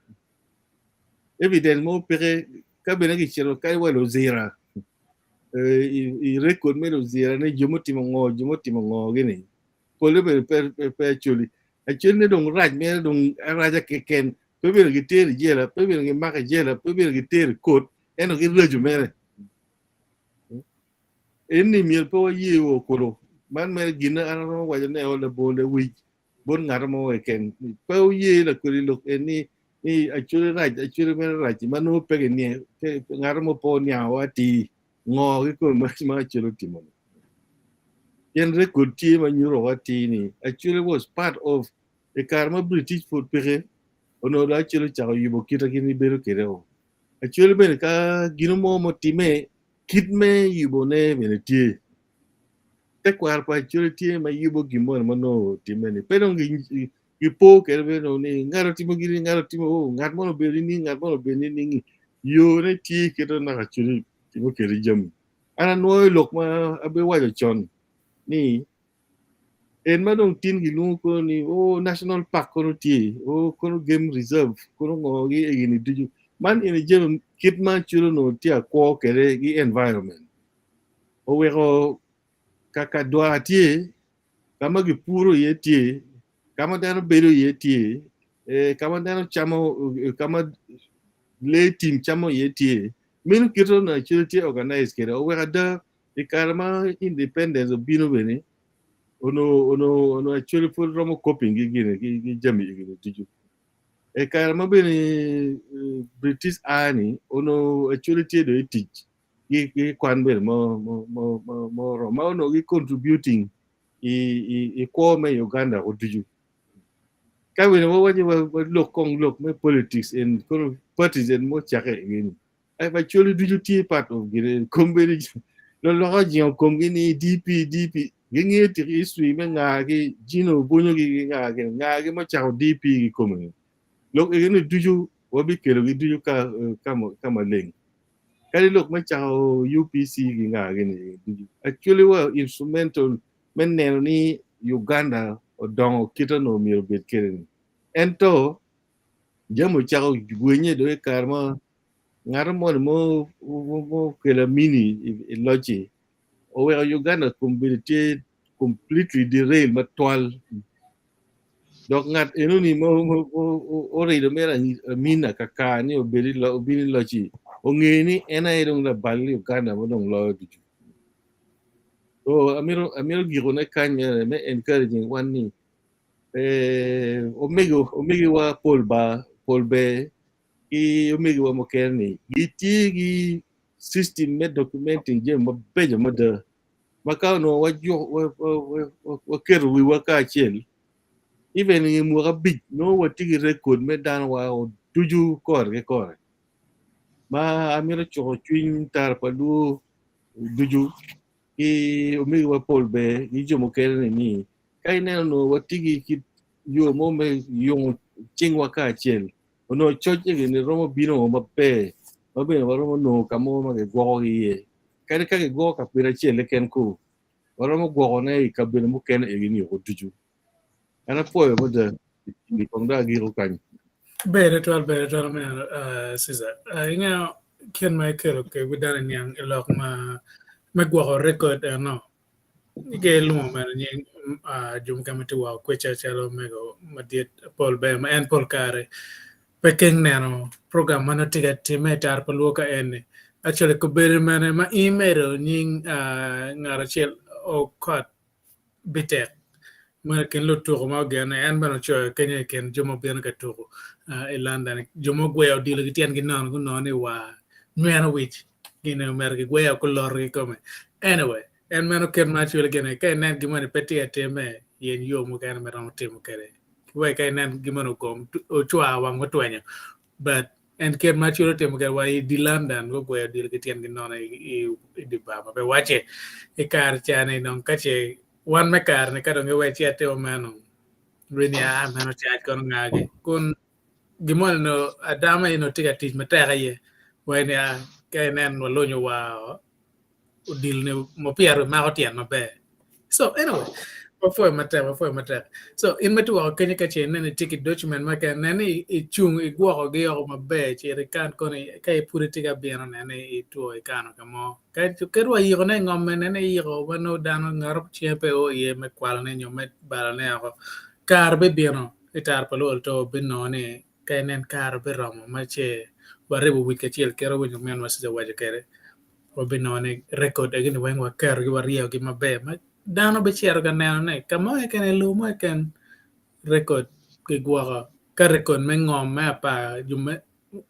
evident mo pere ka benagi chiro kai walo zira i record melo zira ne jumotimo ngo gini pole per chuli achuli ne dong raj me dong raja keken pebel gitere jela pebel gi maka jela pebel gitere kot eno gi reju mere enni miel po ye o kolo man me gina arano waja ne ole bonde wi bon ngarmo eken po ye la kuri lok enni ni achuli me raj manu pege ni ngarmo po nyawati ngo ko ma chilo timo yen record tie ma nyuro wati ni actually was part of the karma British food pere ono da chilo cha yubo kita kini bero kereo actually ben ka gino mo time kitme yubo ne beneti te kwar pa actually tie ma yubo gimo no time ni pero ngi ipo kerbe no ni ngaro timo ngat mo beri ni ngat mo beni ni yo ne tie kedo na actually timo keri jam ana noy lok ma abe wajo chon ni en ma dong tin gi lu ko ni o national park ko ti o ko game reserve ko ngo gi ni duju man in jem kit ma chulo no ti ko kere gi environment o we ko kaka doa ti kama gi puro ye ti kama dano bedo ye ti kama dano chamo kama le team chamo ye ti min kito na chulo ti organize kere o we da Ikare independence of bino bene ono actually full romo coping gi jami gi tiju Ikare bene British Army ono actually tie do teach gi kwan bel mo Roma ono gi contributing i ko me Uganda o tiju ka we no waje wa lok me politics and parties and mo chake ngini I actually do tie part of gi komberi lo jion komgini DP gingi ti history me ngagi jino bonyo gi ngagi ma chao DP gi komi lok egini duju Wabikelo gi duju kama leng kali lok ma chao UPC gi ngagi ni duju actually wa instrumental men neno ni Uganda odongo kita no mio bet keren ento jamu chao gwenye do karma ngarmo mo kela mini logi o we Uganda completely derail matwal dok ngat eno ni mo o re do mera mina kakani o beri logi o ngeni ena edong la bali Uganda mo dong lo diju so amiro giro na kanya me encouraging one ni omegi wa polbe i omegi wa mokerni gi system me documenting je mo bejo mo de maka no wa keru wi wa ka chel even ni mo ga big no wa tigi record me dan wa tuju kor ma amiro cho twin tar pa du duju i omegi wa polbe i jo mokerni ni kai no wa tigi ki yo mo me yo chingwa ka chel ono choche ni romo bino mabe romo no kamo ma ge go ye kare kage go ka pira chele ken ko oromo go ne ka bele mu ken e ni ko tuju ana po mo de ni konda giro kan Better man, Caesar. Inga ken mai kero ke widana nyang elok ma gwa record no. Ige lumo man nyang jum kamati wa kwecha chalo mego madiet Paul Bem and Paul Kare. Peking nano program mana tiga time tar paluka ene. Actually ko bere man ma email nying ngarachel o kot bitek. Mana ken lo tuko ma gana en bano cho kenya ken jomo bian ka tuko e London jomo gwe o dilo gitian gi non go non e wa nwena wich gina mer gi gwe ko lor gi come anyway en mano ken ma chule gene kay nan gi mane peti ateme yen yo mo kan meron timo kere we kay nan gi mano kom o chwa wa mo twenyo but en ken ma chule timo kere wa di London go gwe o dilo gitian gi non e di baba be wache e kar chane non kache wan me kar ne kadong we chia te o mano rini a mano chia kon ngage kun gimol no adama ino tiga tich matera ye we ne a ke nen no lonyo wa udil ne mo piero ma hotian mabe so anyway before mata so in metu wa kenya ka che ne ticket document ma ka ne i chung i gwo ge yo mabe che re kan kon ka i puri tiga bieno ne i tuo i kano kamo ka ke ro i ne ngom ne i ro wano dano ngarop che pe o ye me kwal ne nyomet bala ne ako kar be bieno itar palo to bino ne ka nen kar be romo ma che bare bu wike chiel kero winyo men wasa waje kere bino ne record again when wa kar gi wario gi mabe ma dano be chiero ga neno ne kamo e kan lu mo kan record ke gwa ka record me ngom me pa jume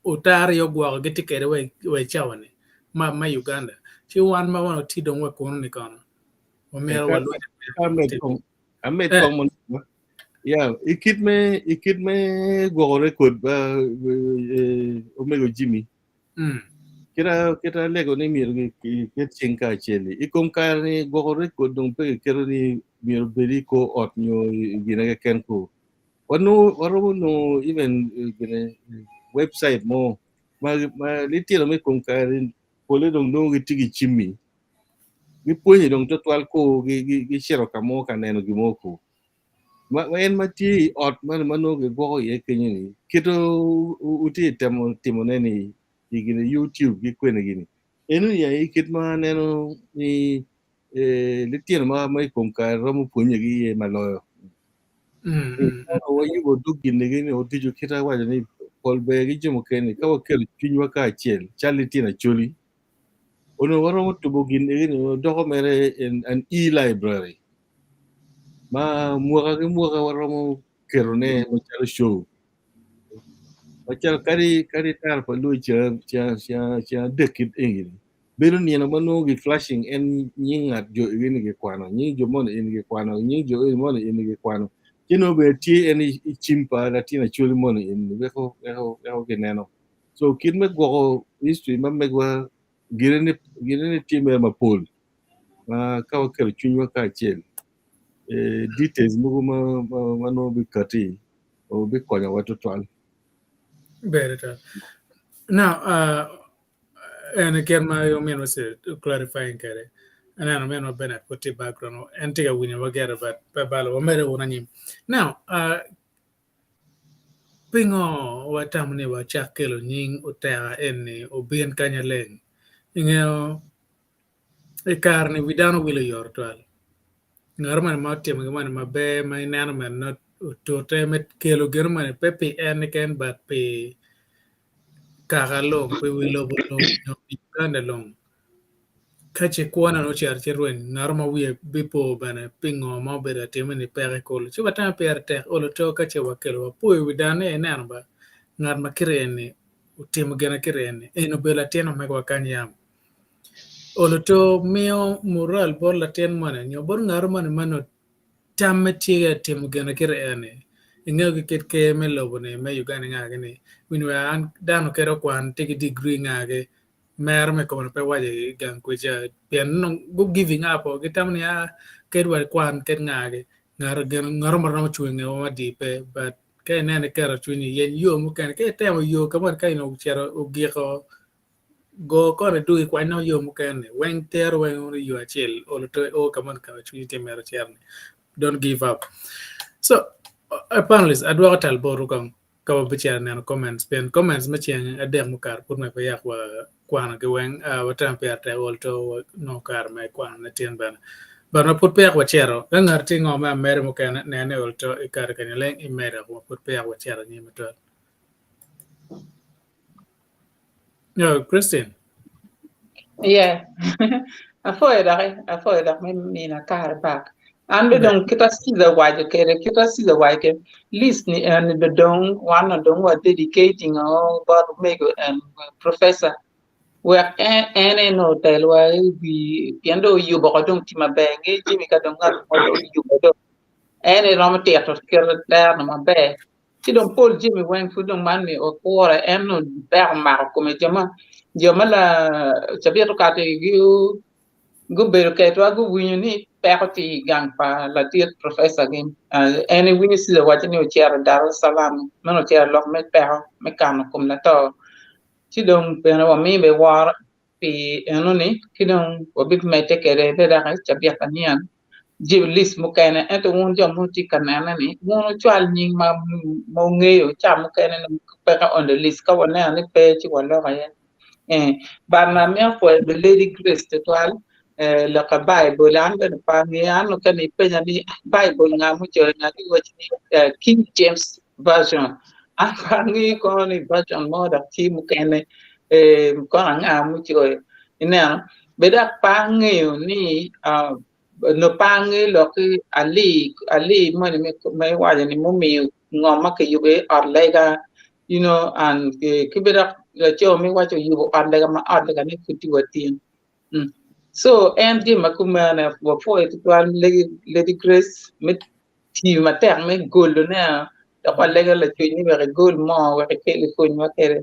utar yo gwa ge tikere we chawane ma Uganda chi wan ma wono ti don we kono ni kono o me wa lu amet kong mon ya ikit me go record ba o me go Jimmy kita lego ni mir ki ket chinka cheli ikom kar ni go record dong pe kero ni mir beri ko ot nyo gina ke ken ko waro no even gina website mo ma litiro me kom kar pole dong no gitigi chimmi mi ponye dong total ko gi shero kamo kaneno gi moko ma en mati ot man mano ge go ye kenyi kito uti temo neni igine YouTube gi kwene gini enu ya ikit ma neno ni litiro ma mai kom kar romo ponye gi maloyo o yugo dugine gini o tiju kita waje ni polbe gi jomo keni ka wakel kinywa ka achiel Lotino Acholi ono waro tubo gine gini doko mere an e-library ma muaka waro kerone machalo show machal kari tar pa lu cha dekit engini bero ni na mano gi flashing en nyinga jo ini ge kwano nyi jo mon ini ge kwano nyi jo mon ini ge kwano kino be ti en chimpa Lotino Acholi mon ini be ko ge neno so kin me go history ma me gwa girene ti me ma pol ma ka o ker chunwa ka chel details mugo ma no bi kati o bi konya watu twal better now and again my men was clarifying kere and I men been put the background and take a winner we get but balo o mere wona nyim now pingo watamne wa chakelo nying Oteka enne obien kanya leng ingeo e karne vidano wile yor twal ngarman matem man mabe may nano man not to temet kelo german pepe en ken but pe kagalong pe wilo bolong Uganda long kache kuana no char cherwen narma wie bipo bana pingo ma bera temeni pere kol chuba ta pere te olo to kache wakelo po vidane enamba ngar makirene utim gena kirene eno bela teno megwa kanyam olo to mio moral bor la ten mana nyo bor ngar man mano tamme tiga tim gena kirene inga ket ke me lobone me Uganda ngage winwa an dano kero kwan tigi degree ngage mer me kono pe waje gan kuja pian no go giving up o gitamni a kedwa kwan ket ngage ngar mar no chuenge o madi pe but ke nene kero chuni yen yo mu kan ke temo yo kamar kai no chero o giko go kore du kwa no yo mukene weng ter weng you achel o to o kaman ka chu temero cherne. Don't give up. So panelists adwa tal boru kan ka bichar nan comments pen comments machien adek mukar pur me pa kwa kwana ke weng watan per te olto no kar me kwana na tien ban barna put pe kwa chero ngar tingo ma mere mukene ne olto ikar kan leng imere ko put pe kwa chero ni meto. No, Christine. Yeah. Afoida mina kar back. And don't kita see the white kita see the white list ni and the dong one of them were dedicating all but make and professor where any no tell why we piando you ba dong tima bangi jimi ka dong ngat mo you ba any ram theater ker there no mabe ti don Paul Jimmy wen fu don man mi o ora em no ber mar come jama la chabieto ka te gu beru ke to gu winyu ni perti gang pa la tiet professor gin any winyu si the watching you chair Dar es Salaam no chair lok me per me kam kum la to ti don pe no mi be war pi eno ni ki don o bit me te kere be da chabieta nian jiblis mukene eto won jom muti kanana ni wono chwal nying ma mo ngeyo cha mukene no pe ka on the list ka wona ni pe chi wala ga yen barna me ko the lady grace to twal la ka bible an ben pa ni an ka ni pe ni bible nga mu cho na ki wo ni King James version an pa ni ko ni version mo da ti mukene ko nga mu cho ina beda pa ngeyo ni no pangi lo ki ali money me waja ni mumi ngoma ke yuge arlega you know and kibera la cho mi wacho yugo arlega ma arlega ni kuti watin so and di makuma na for it to lady grace mit ti mater me golo na da kwalega la cho ni be gol mo wa ke le ko ni wa kere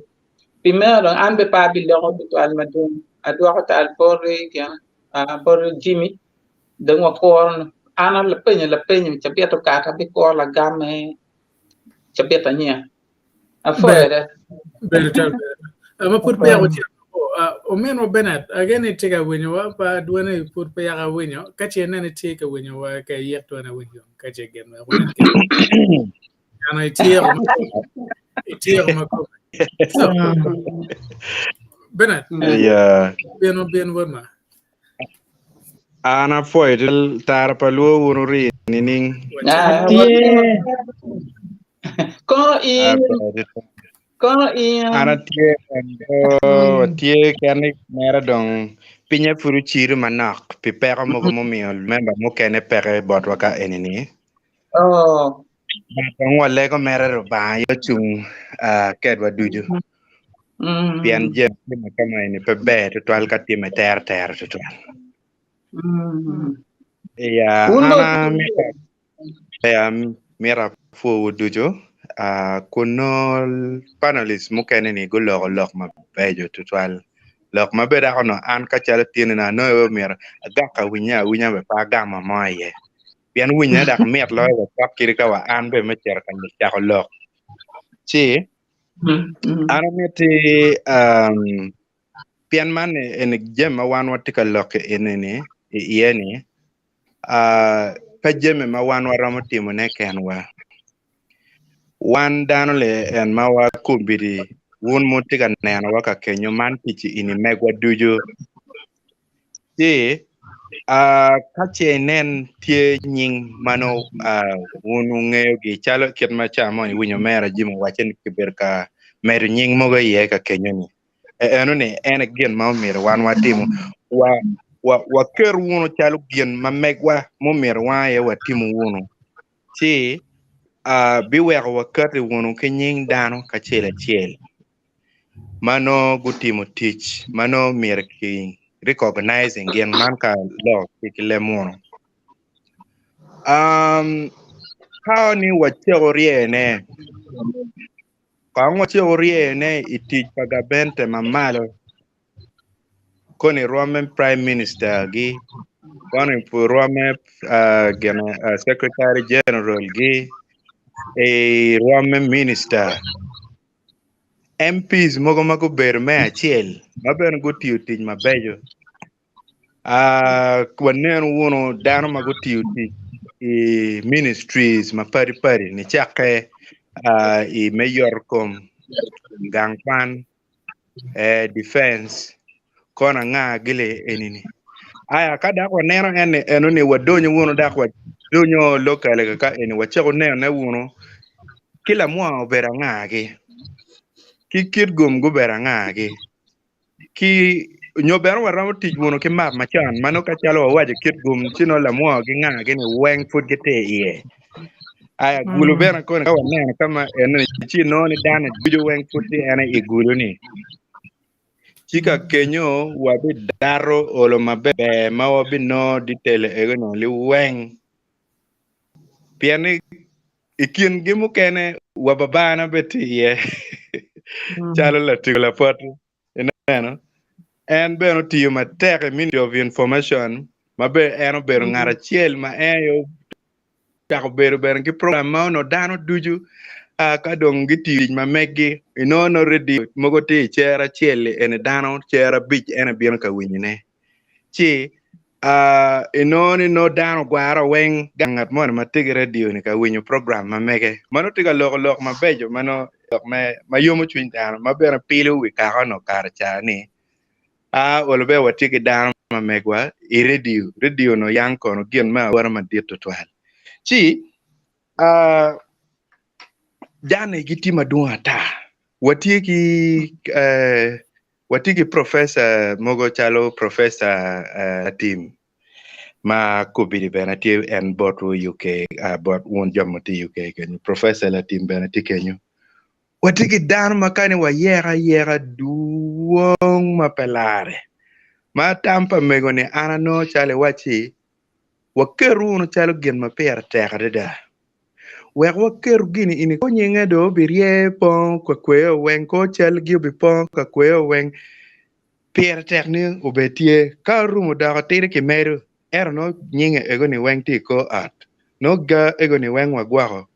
primero ambe pa bi lo to almadum adwa ko tal por ya por Jimmy đừng có con anh là penny chả biết cả thằng biết con là game chả biết tại nhỉ à phơi đấy Better. I'm put pe ako o men Bennett again it take a winyo pa duane put pe aga winyo kache na ni take a winyo wa ka yek to na winyo kache again wa ana itie ma ko so Bennett Yeah. bien wona Ana foi del tar pa luo wunu ri nining. Atye. có in Ana tie kani mera dong pinya furu chiru manak pi pera mo mo miol memba mo kene pere bot waka enini. oh Batong wale ko mera ro ba yo chung kedwa duju. Pian je ma kama ini pe be to twal ka time ter to twal. Ya uno ana mera fu duju. Kuno panelist mukene ni go lok ma bejo tutwal lok ma beda kono an ka chala tiene na no mer agaka winya be pa gama moye pian winya dak met lo we pak kiri ka wa an be me cher kan ta ko lok chi an meti pian man en gem wan watika lok enene yeni ka jeme ma wan waramo timo ne ken wa wan dano le en mawa kumbiri wun mutiga neno waka kenyo man pichi ini megwa duju ti kache nen tie nying mano wunu ngeo gi chalo kiet macha mo ni winyo mera jimo wachen kiber ka mer nying moga ye ka kenyo ni eno ne en gen ma mer wan watimu wa ker wunu chalo gen ma megwa mo mer wa ye watimu wunu ti bi wek wakati wunu ke nying dano ka chiel mano gutimo tich mano mier ki recognizing gen man ka lo kile muno how ni wachorie ne ka wachorie ne itich pagabente mamalo koni Roman prime minister gi koni Roman secretary general gi Roman minister MPs mogo mago ber me achiel maber gutiyo tich mabeyo. Waneno wuono dano mago tiyo tich i ministries mapari ni chake i mayor kom gang pan defense kona nga gile enini. Aya ka dak waneno eno ni wadonyo wuono dak wadonyo lokale kaka eni wachako neno ne wuono kila mwa obera ngagi kikit gum gubera ngagi ki nyobero waramo tich wuono ki map machan mano ka chalo waje kit gum chino la mwa gi ngagi ni weng fut gite iye. Aya gulu bera kone ka waneno kama eno chino ni dana dujo weng fut di ena igulu ni chika kenyo wabi daro olo mabe ma wabi no ditele ego no li weng piani ikin gimu kene wababana beti ye chalo la tigla pot enano en beno tiyo matek Ministry of Information mabe eno bero ngara chiel ma eyo tako bero ki program ma no dano duju ka dong giti ma megi inono ready mogo ti chera chiel ene dano chera bich ene bino ka winyine chi inoni no dano gwara weng gangat mo ma tigi radio ni ka winyo program ma mege mano tiga lok mabejo mano ma yomo chwiny dano ma bera pilo wi ka no kar chani olobe watigi dano ma megwa i radio no yang kono gin ma wara ma dito twal chi jane giti madunga ta watiki professor mogo chalo professor team ma kubiri bena ti en botu UK bot won jamma ti UK kenyu professor la team bena ti kenyu watiki dan makani wa yera duong mapelare ma tampa mego ni anano chale wachi wakeru no chalo gen maper tekada wakeru gini ini ko nyinge do birie pon kwa kweo wen ko chal gi bi pon kwa kweo wen per tekni obetie ka rumo da tire ki meru no nyinge ego ni wen ti ko at no ga ego ni wen wagwaho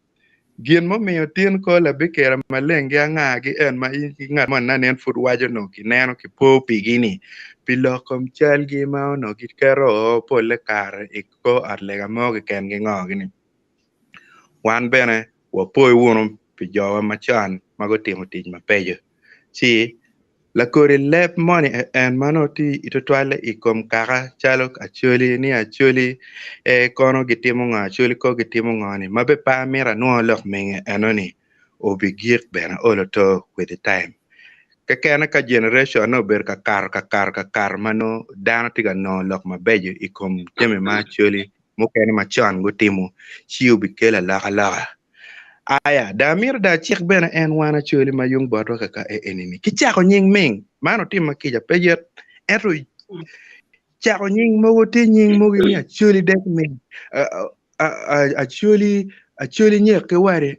gien mo miyo tin ko la bikera malenge ngagi en ma ngat man nanen fut wajo no ki neno ki popi gini pilokom chal gi ma no ki kero pole kar ko at lega mo ki ken gi ngogini wan bene wa poi wuno pi jowa machan mago timo tich mapejo si la kore lep money en mano ti itotwale ikom kaka chalo acholi kono gitimo nga acholi ko gitimo ngani mabe pa mira no lok minge enoni obi gik bena olo to with the time kekena ka generation no ber ka kar mano dano tiga no lok mabejo ikom jeme ma acholi mukene machan gutimo chi obi kela laka aya damir da chik bena en wana choli ma yung boto kaka enini kichako nying ming mano tim makija pejet eto chako nying mogo ti nying mogo ni acholi dek ming acholi nyek ke ware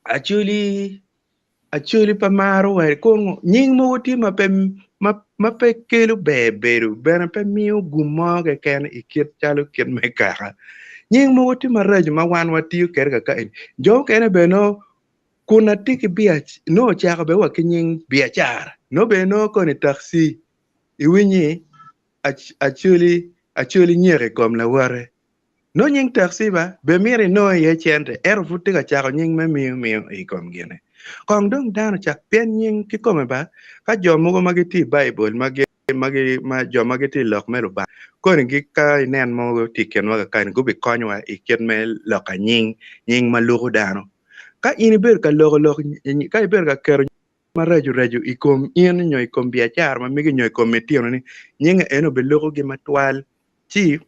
acholi pamaro ware kongo nying mogo ti mape kelu beberu bena pe miyo gumo ke ken ikit chalo kit me kaka nying mogo ti maraj ma wan watiyo kere kaka en jo kene beno kuna tiki biach no chaka be wakinying biachar no be no koni taxi iwinyi acholi nyere kom la ware no nying taxi ba be miri no ye chente ero futika chako nying me miyo ikom gine kong dong dano chak pen nying kikome ba ka jo mogo magiti bible ma jo magiti lok melo ba koni gika inen mogo tiken waga kani gubi konywa iket me loka nying maluko dano ka ini ber ka loko ka iber ka kero reju ikom in nyo ikom biachar ma migi nyo ikom metino ni nyinga eno be loko gi matwal chi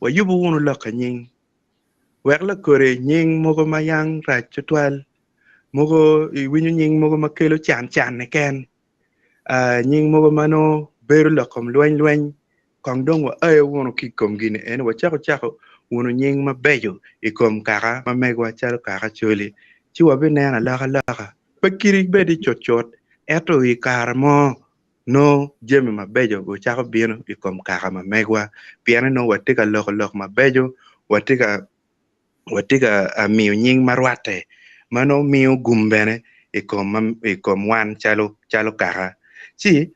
wa yubu wunu loka nying wek la kore nying mogo mayang rach twal mogo iwinyo nying mogo makelo chan ne ken nying mogo mano beru lokom lweny kong dong wa wunu kikom gini eno wa chako wunu nying mabejo ikom kaka mamegwa chalo kaka choli chi wabi nena laka pakiri bedi chot eto ikare mo no jemi mabejo go chako bino ikom kaka mamegwa piano no watika lok mabejo watika miyo nying marwate mano miyo gumbene kom wan chalo kara si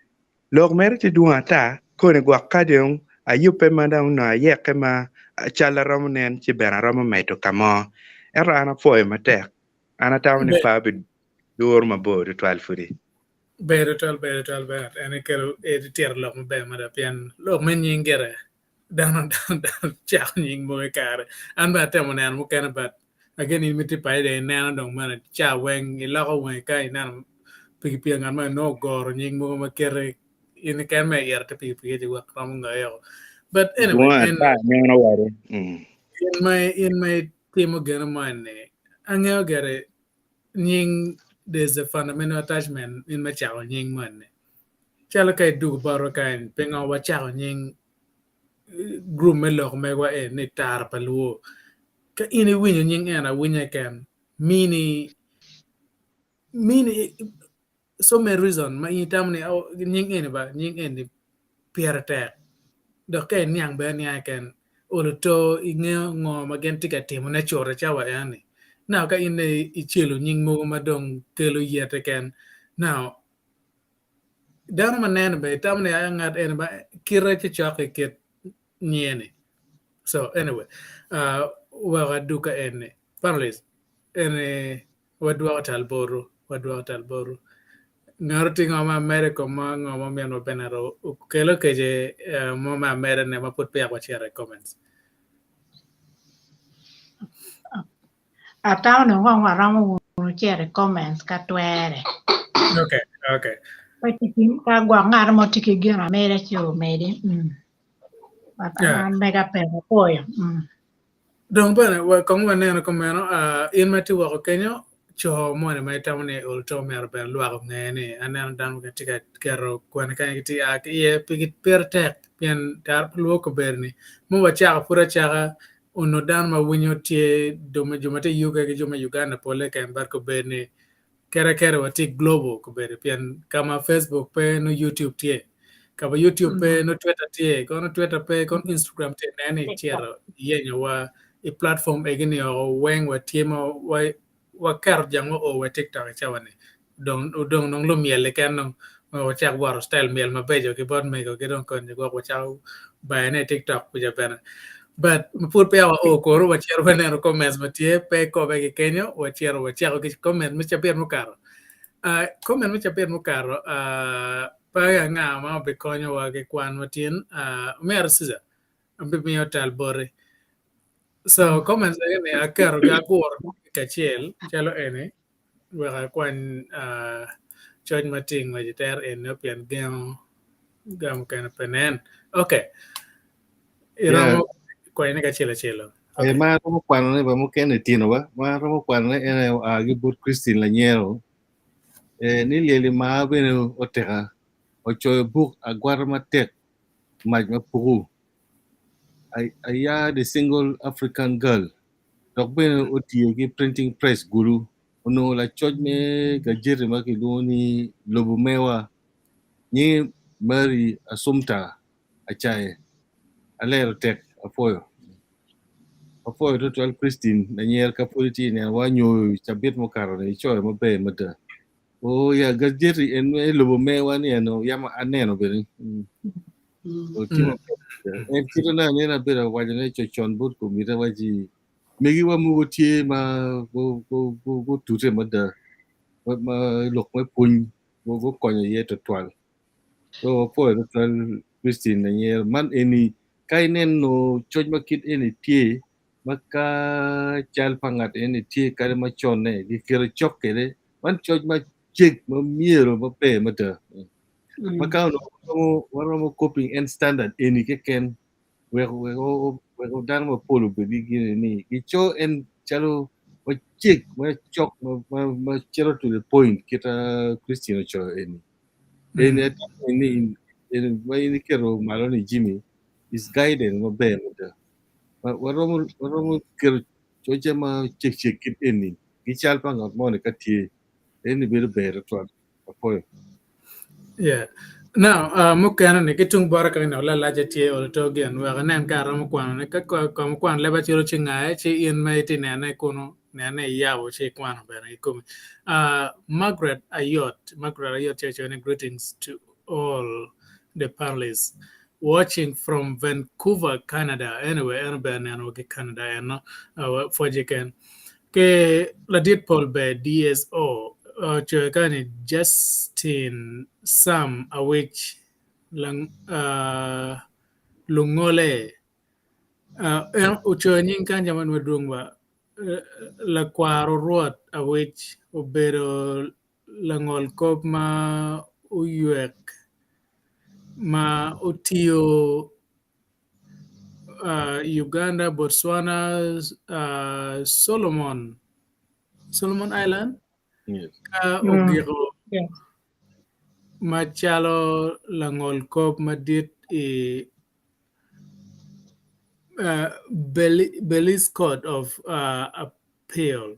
lok mer ti duang ta kone gwa kadeong ayupe madang na yeke ma chala ramunen ci bena ramu meto kamo era ana foy matek ana tawni pa bi dur mabor 12 fudi Better ber ene kero e tier lok be ma da pian lok men yingere dan chak nying mo kare an ba temo nan mo kana bat again in miti pai de nan dong man cha weng i lako wen kai nan pigi piang an ma no gor nying mo ma kere in kan me yer te pigi ji wa kam nga yo but anyway duang ta nyono ware in my team again man angyo gere nying there's a fundamental attachment in my child nying man chala kai du baro kai penga wa child nying group me lok me wa e ni tar paluo ka ini winyo nying ena winya ken mini so many reason ma ini tamni au nying eni ba nying eni pier tek do ke nyang be ni ken oloto inge ngo magen tika timo na chore chawa yani now ka ini ichelo nying mo madong kelo yete ken now dano manen be tamni angat eni ba kira che choke ket nyene. So anyway, waga duka ene. Panelists, ene wadwa talboru. Ngarti ngoma mere koma ngoma miano benaro. Kelo keje moma mere ne maput pia kwa share comments. Atao no ngong waramo chere comments ka twere. Okay. Pati ka gwa ngar mo tiki gira mere cho mede. An mega pego poyo. Dong bana wa kong wa neno komeno in mati wa Kenya cho mo ne mai tamne ulto mer ben lwa ngene anan dan ga tika kero kwan kan ti ak ye pigit pertek pian tar luo ko berni mo wa cha pura cha uno dan ma winyo tie do me jumate yuga ke juma Uganda pole kan bar ko berni kere wa tik global ko berni pian kama Facebook pe no YouTube tie kaba YouTube pe no Twitter tie kono Twitter pe kon Instagram tie nani tiero yenyo wa i platform egini o weng wa tiemo wa kar jango o wa TikTok chawane dong nong lo miele kan nong wa chak war style miel ma bejo ke bod me ko ke don kon go wa chau ba ne TikTok ku japana but pur pe wa o ko ro wa chero wa ne comments ma tie pe ko be ke kenyo wa chero ke comment mi chaper mo karo comment mi chaper mo karo pa nga ma be konyo wa ke kwan matin mer siza ambe mi hotel bore. So comments again akar gakor kachiel chalo ene wega kwan choj mating majiter en pian gam kan penen okay iramo kwan ne kachiel okay ma romo kwan ne ba mo ken tino ba ma romo kwan ne ene gi but Christine Lanyero ni leli ma bene Oteka ocho book agwar matek maj ma puru aya the single African girl dok bene otiyo gi printing press guru ono la choj me gajere ma ki doni lobo mewa ni mari asumta achaye alero tek afoyo to 12 Christine na nyer ka politi ne wanyo chabit mo karo ne choy mo be mata o ya gajere en lobo mewa ni no yama aneno bene o timo en kito na ne na bera wajane chochon but ko mira waji megi wa mu tie ma go tute mada ma lok ma pun go konyo ye to twal so po to twal Christine na yer man eni kainen no choj ma kit eni tie maka chal pangat eni tie kare ma chone di kero chok kere man choj ma chek ma miero ma pe mata maka no waro coping and standard eni ke ken we dan mo polo be gini ni icho en chalo ma chek ma chok ma chero to the point kita Christian cho eni en ini kero maloni Jimmy is guided no be mata waro kero choja ma chek kit eni gichal pa ngot mo ne katie eni be be to apoyo yeah now mukana ne kitung bora ka na la jetie o to gen wa nan ka ram kwan ne ka ko kwan le ba chiro chinga chi in mai ti ne kono nane yawo che kwano bana ikumi. Margaret Ayot Church, greetings to all the panelists watching from Vancouver, Canada. Anyway, Canada and for Japan. Ke ladit Paul be DSO Chokani Justin Sam Awich Lang Lungole Uchonin kan jaman wedung ba la kwaro ruot Awich ubero langol kop ma uyuek ma utio Uganda, Botswana, Solomon Island, Yes. Ogiro Yes. Machalo Langol Kop Madit Belize Court of Appeal.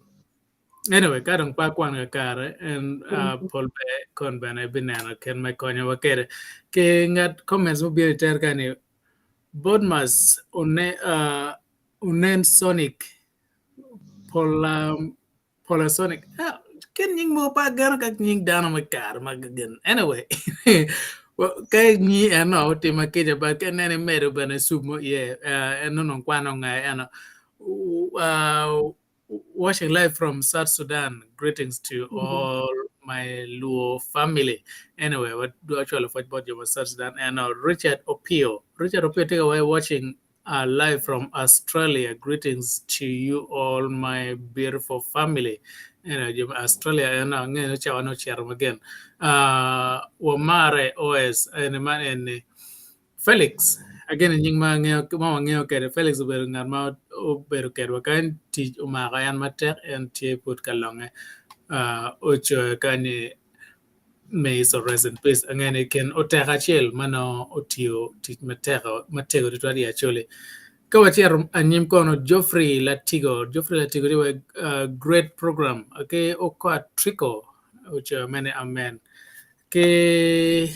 Anyway, kadang pakwan ka kare and Paul be kon bana binana ken may konya wakere ke ngat comments mo bi ter kani Bodmas unen Sonic Polasonic. Ken nying mo pa gar kag nying dano makar magagan. Anyway, well, kay ni ano ti makita ba ken nene medo bana sumo ye ano nong kwano nga ano watching live from South Sudan. Greetings to all my Luo family. Anyway, what do actually fight about you South Sudan and Richard Opio, take away watching live from Australia. Greetings to you all, my beautiful family. Australia and I'm going to share again. Wamare OS and man and Felix again nying ngeo kere Felix uberu ngar ma uberu kere wakan ti umakayan matek and ti put kalonge ocho kani may so rest in peace angene ken Oteka chel mano otio ti matego to twadi actually kawachier anyim kono Geoffrey Latigo diwe great program okay okwa trico which many amen ke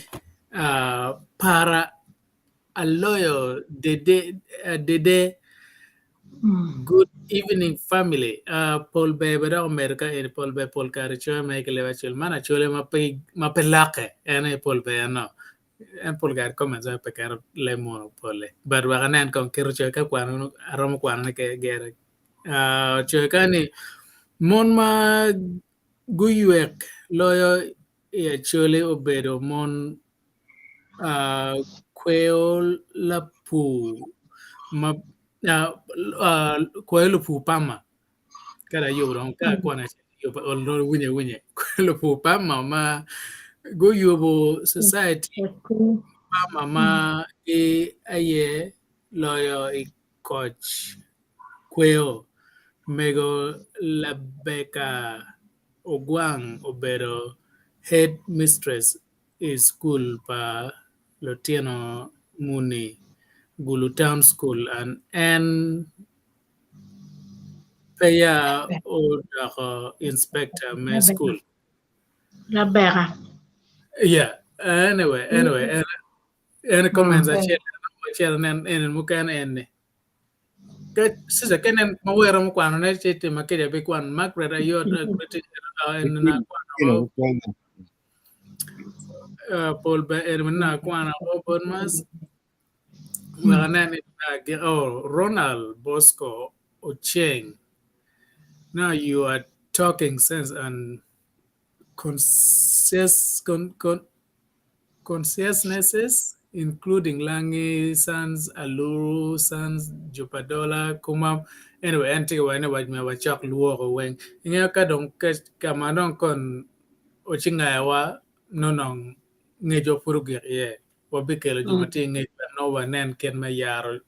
para Aloyo Dede good evening family Paul Bebera America and Paul Be Paul Caricho Michael Evachel Mana Chole Mapelake and Paul Beano and Paul Gar comments up a car lemon pole but Waganan con Kirchoka Quan Aromakwan Gere Chokani Monma Guyuek Loyo Chole Obedo Mon Quail Lapu Quail Lapu Pama. Kada yo dong ka kwana yo pa oldo winye Quail Lapu Pama ma go yobo society pama ma aye lawyer coach Quail Mego Labeka Ogwang Obero head mistress is school pa Lotino Muni Gulu Town School and Paya or inspector my school. La Bera. Yeah. Anyway, and comments I share and mukan and sister kenen mawera mo kwano na chete makede be kwan Margaret Ayot and na Paul be and na kwana open mas Ronald Bosco Ocheng. Now you are talking sense and consciousnesses, including Langi, Sans, Aluru, Sans, Jupadola, Kumam. Anyway, anyway, me wachak luo ko weng. Inga ka dong kamanong kon ochingawa nonong ngejo purugir ye. Wabikelo jumati ngejo no wanen ken me yaro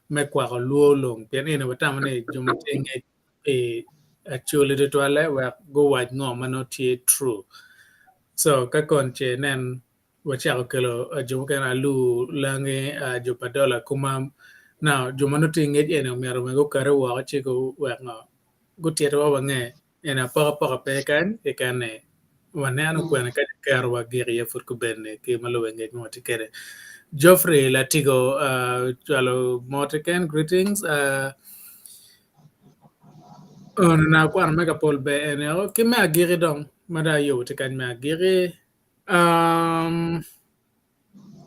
me kwa ko luo long. Pian ina watamane jumati ngejo actually the toilet where go white no manoti true. So kakonche nen wachako kelo jumkana lu lange jupadola kumam now jumanuti ngej ene mero mego kare wa chiko wa no gutiero wa nge ena pa pekan ekane wanano kwena ka karo wa giri ya furku benne ke malo ngej mo tikere Geoffrey Latigo chalo motiken greetings Oh, na kwan mega pol be ene o ki me agiri dong mada yo te kan me agiri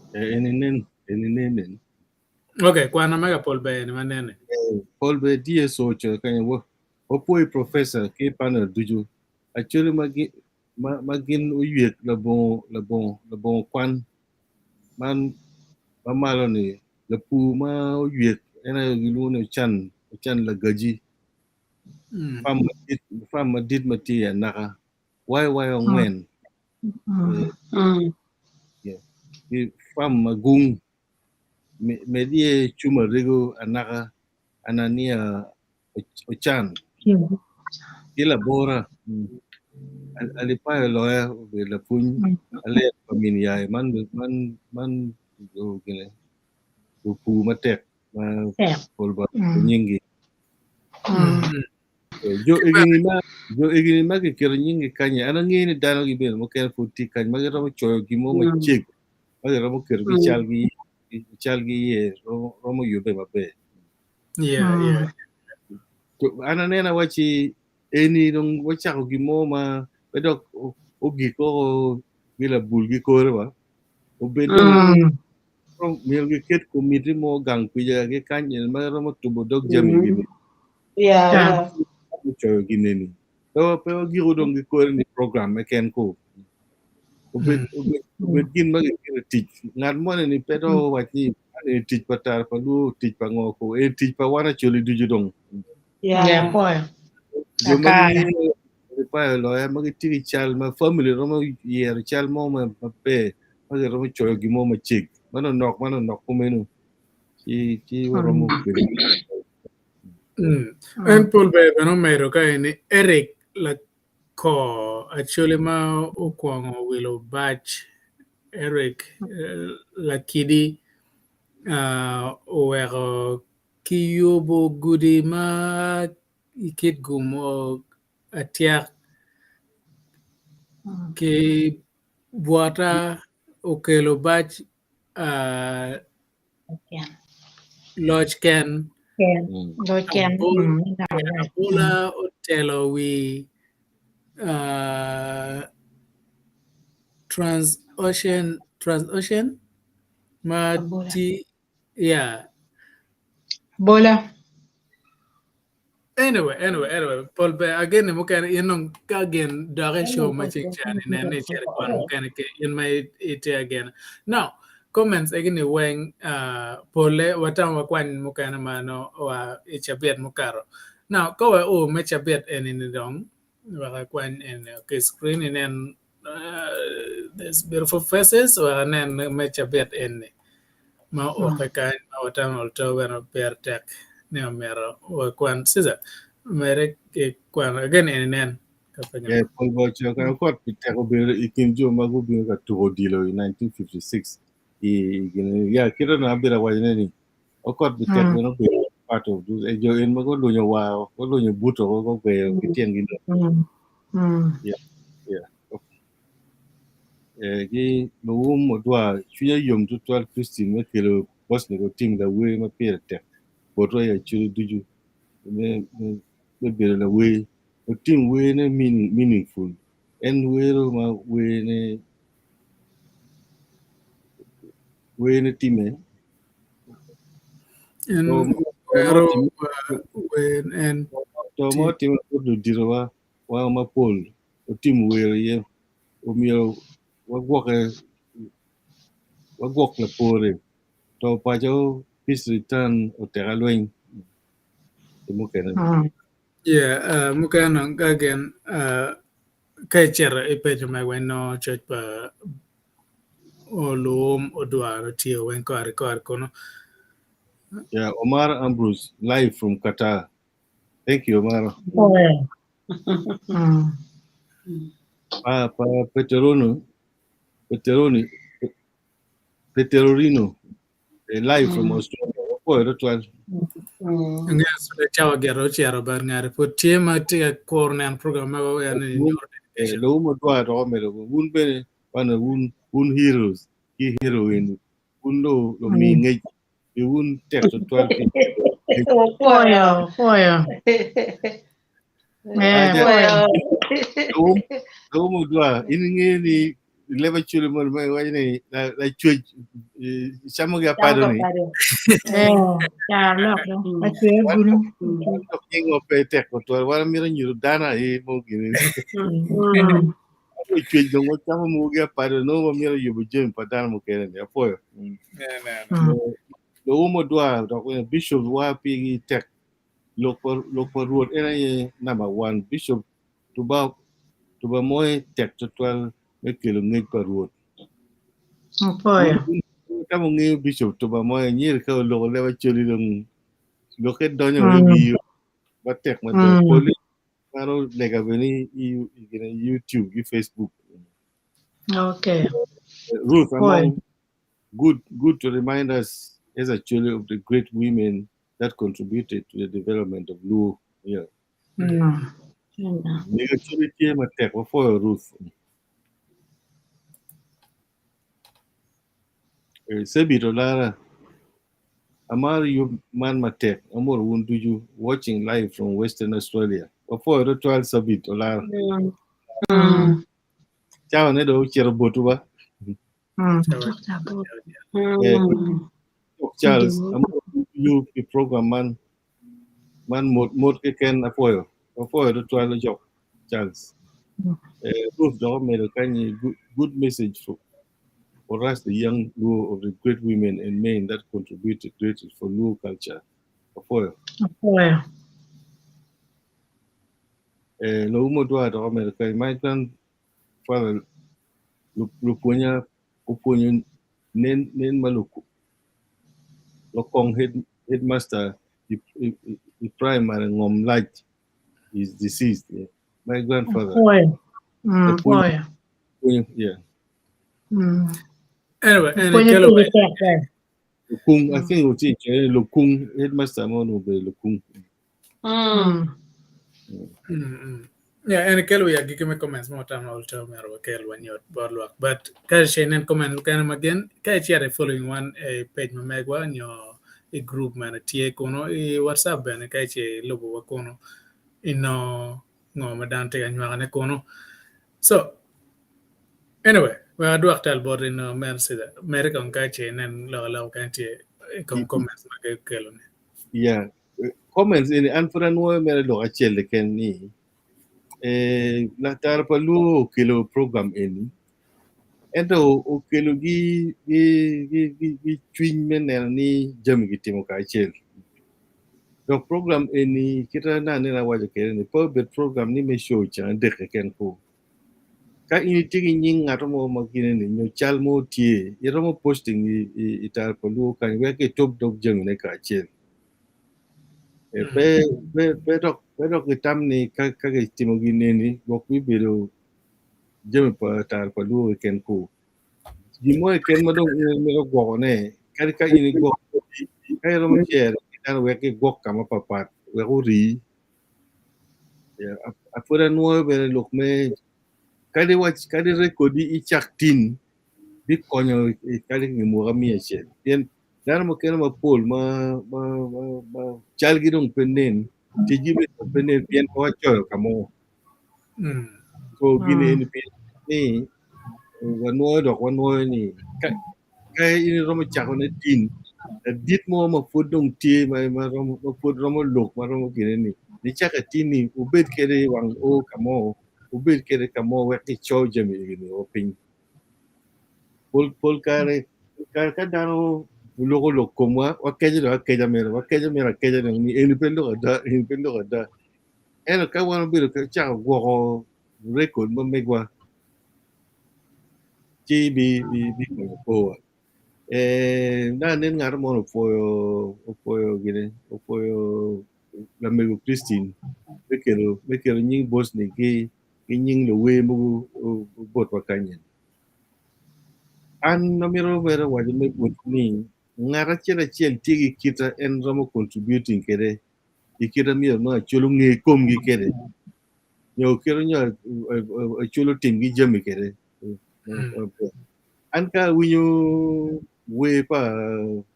eninen okay kwan mega pol be ene manene Paul be DSO cho kanya wo poi professor ke pana duju actually magin uyek la bon kwan man mamalo ni la pu ma uyek ena gilu ne chan la gaji fam madit mati ya naka why ngwen fam magung medie chuma rigo anaka anania ochan kila bora alipayo loya la puny ale paminya man go gele pu matek ma polba nyingi jo egini ma ke kero nyingi kanya ana ngini dano gi bel mo ken futi kanya ma ro choyo gi mo ma chik ma ro kero gi chalgi ye ro yube mabe yeah ana nena wachi eni dong wacha gi mo ma bedok ogi ko gila bulgi kore ba obedong mil gi ket komiti mo gang pija gi kanya ma ro mo tubo dog jami gini Yeah. choyo gi neni pero giro dong gi kore ni program me ken ko obed gin ma gi tich ngad mo ni pero wachi ni tich patar pa lu tich pa ngoko e tich pa wana choli duju dong Yeah, boy. yo magi pa lo ya magi tiri chal ma family romo yer chal mo ma pe magi romo choyo gi mo ma chik mano nok ko menu ki romo pe en pol be no mero ka ene Eric la ko actually ma ukwongo wilo batch Eric la kidi owero kiyobo gudi ma ikit gumo atiak ki buata okelo batch Loc Ken Loc Ken. Abola otelo wi transocean ma ti yeah Bola. anyway Paul be again mo kan inong again dare show ma ching chan in ne chere kwan mo kan ke in my it again now comments again when pole watang wa kwan mo kan mano wa ichabet mo karo now ko o me chabet en in dong wa kwan en ke screen in there's beautiful faces or then me chabet en ma Oteka watang alto when per tech ne mero wa kwan siza mere ke kwan again en Paul Bocho ka ko pita ko be ikin jo mago bi ka to dilo in 1956 ya kira na bira wa ni o ko pita ko no be part of those e jo en mago lo nyo wa ko lo nyo buto ko be kitien gi ya ya gi no mo dwa chuya yom to 12 Christine me kelo boss ne ko tim da we ma pere te boto ya churu duju me be la we o tim we ne meaningful en wero ma we ne time en pero when and to mo tim ko do diro wa ma pol o tim wero ye o mio wa gwok la pore to pa jo peace return o teralwen mo kenan yeah mukan again kai chere e pejo me when no church pa o lum o duaro tio wen kar kono yeah Omar Ambrose live from Qatar. Thank you Omar. Pa Peterorino live from Australia. Ko ro twal ngas le chawa gero chero bar ngare put tema te corner program ma wa ni dedication lo mo dwa ro me lo un be pana un heroes ki heroine un lo mi ngec un tek to 12 people Foyo. Poyo. Kamu dua ini ni leva chule mo mai wai ni la chue chamo ga pado ni Ya look đó. Mà chơi gunu. tok ngo pe tek ko to wala mi ranyu dana e mo gini ko chue do mo chamo mo ga pado no mo mi ranyu bu jem padana mo kene ni apoyo do mo dua do ko bishop wa pi tek loc road era number 1 bishop tuba moy tek total me kilo ngej pa road Poyo. kamo ngi bishop tuba moy nyir ka lo lewa choli dong lo ke donyo wi ba tek ma do poli karo lega beni YouTube y Facebook Okay. Ruth among good to remind us as actually of the great women that contributed to the development of Luo. Yeah. Negativity ma tek for Ruth. Sebi Dolara Amar you man matek amor wundu you watching live from Western Australia. Before the 12 Sabit Dolara. Ciao ne do chero botuba. Charles amor you the program man mod ke ken apoyo. Before the 12 job Charles. Ruth do made a kind good message for us, the young Luo of the great women and men that contributed greatly for Luo culture. Apoyo. No umo dua do America. My grandfather lupunya nen maluku. Lokong headmaster the primary ngom light is deceased. Yeah. My grandfather. Poyo. Yeah. Anyway, Lukung, I think it's Lukung headmaster mo no be Lukung. Yeah, and Kelo ya gike me comments mo tam all tell me ro Kelo when you boardwalk. But ka shenen comment kan again, ka chia following one page me megwa nyo a group man itye kono e WhatsApp ben ka che lobo wa kono ino ngo madante anywa ne kono. So anyway, we are doing tal board in America on ka che nen la kan tie comments ma ke Kelo ne. Yeah. Comments in Anfran wo mere do achel ken ni. La tarpa lu kilo program eni. Ento o kilo gi twin men ni jam gi timo ka achel. Do program eni kita na ne na waje ken ni po bet program ni me show cha de ken ko. Ka ini tigi nying ngato mo magine ni nyo chal mo tie. Yero mo posting i tarpa lu kan we ke top dog jam ne ka achel. Pero kitam ni kage timo gine ni bok wi biro jeme pa tar pa lu ken ko gimo ken mo dong me go ne ka ini go ka ro mo share kan we ke go kama papat we ko ri ya afura no be lok me ka de rekodi I chaktin bi konyo ka de ni mo ga mi che yen dan mo ken mo pol ma chal gi dong penen ti jibe penen pien ko cho kamo so gine ni ni wanoi ni ka ini romo chako ne tin dit mo ma fudong ti ma romo fud romo lok ma romo gine ni chaka tin ni ubet kere wang o kamo ubet kere kamo we ki cho jemi gine o pin pol kare ka dano logo lokoma wa keja mera ni independent da eno ka wana bilo ka cha go record mo megwa chi bi ko na nen ngar mo foyo gine foyo la mego Christine bekero nying boss ni ki nying lo we mo bot wakanyen an no miro vera waje me bot ni ngara chela chel tigi kita en romo contributing kere ikira mi no chulu nge kom gi kere nyo kero nyo chulu tim gi jami kere an ka winyo we pa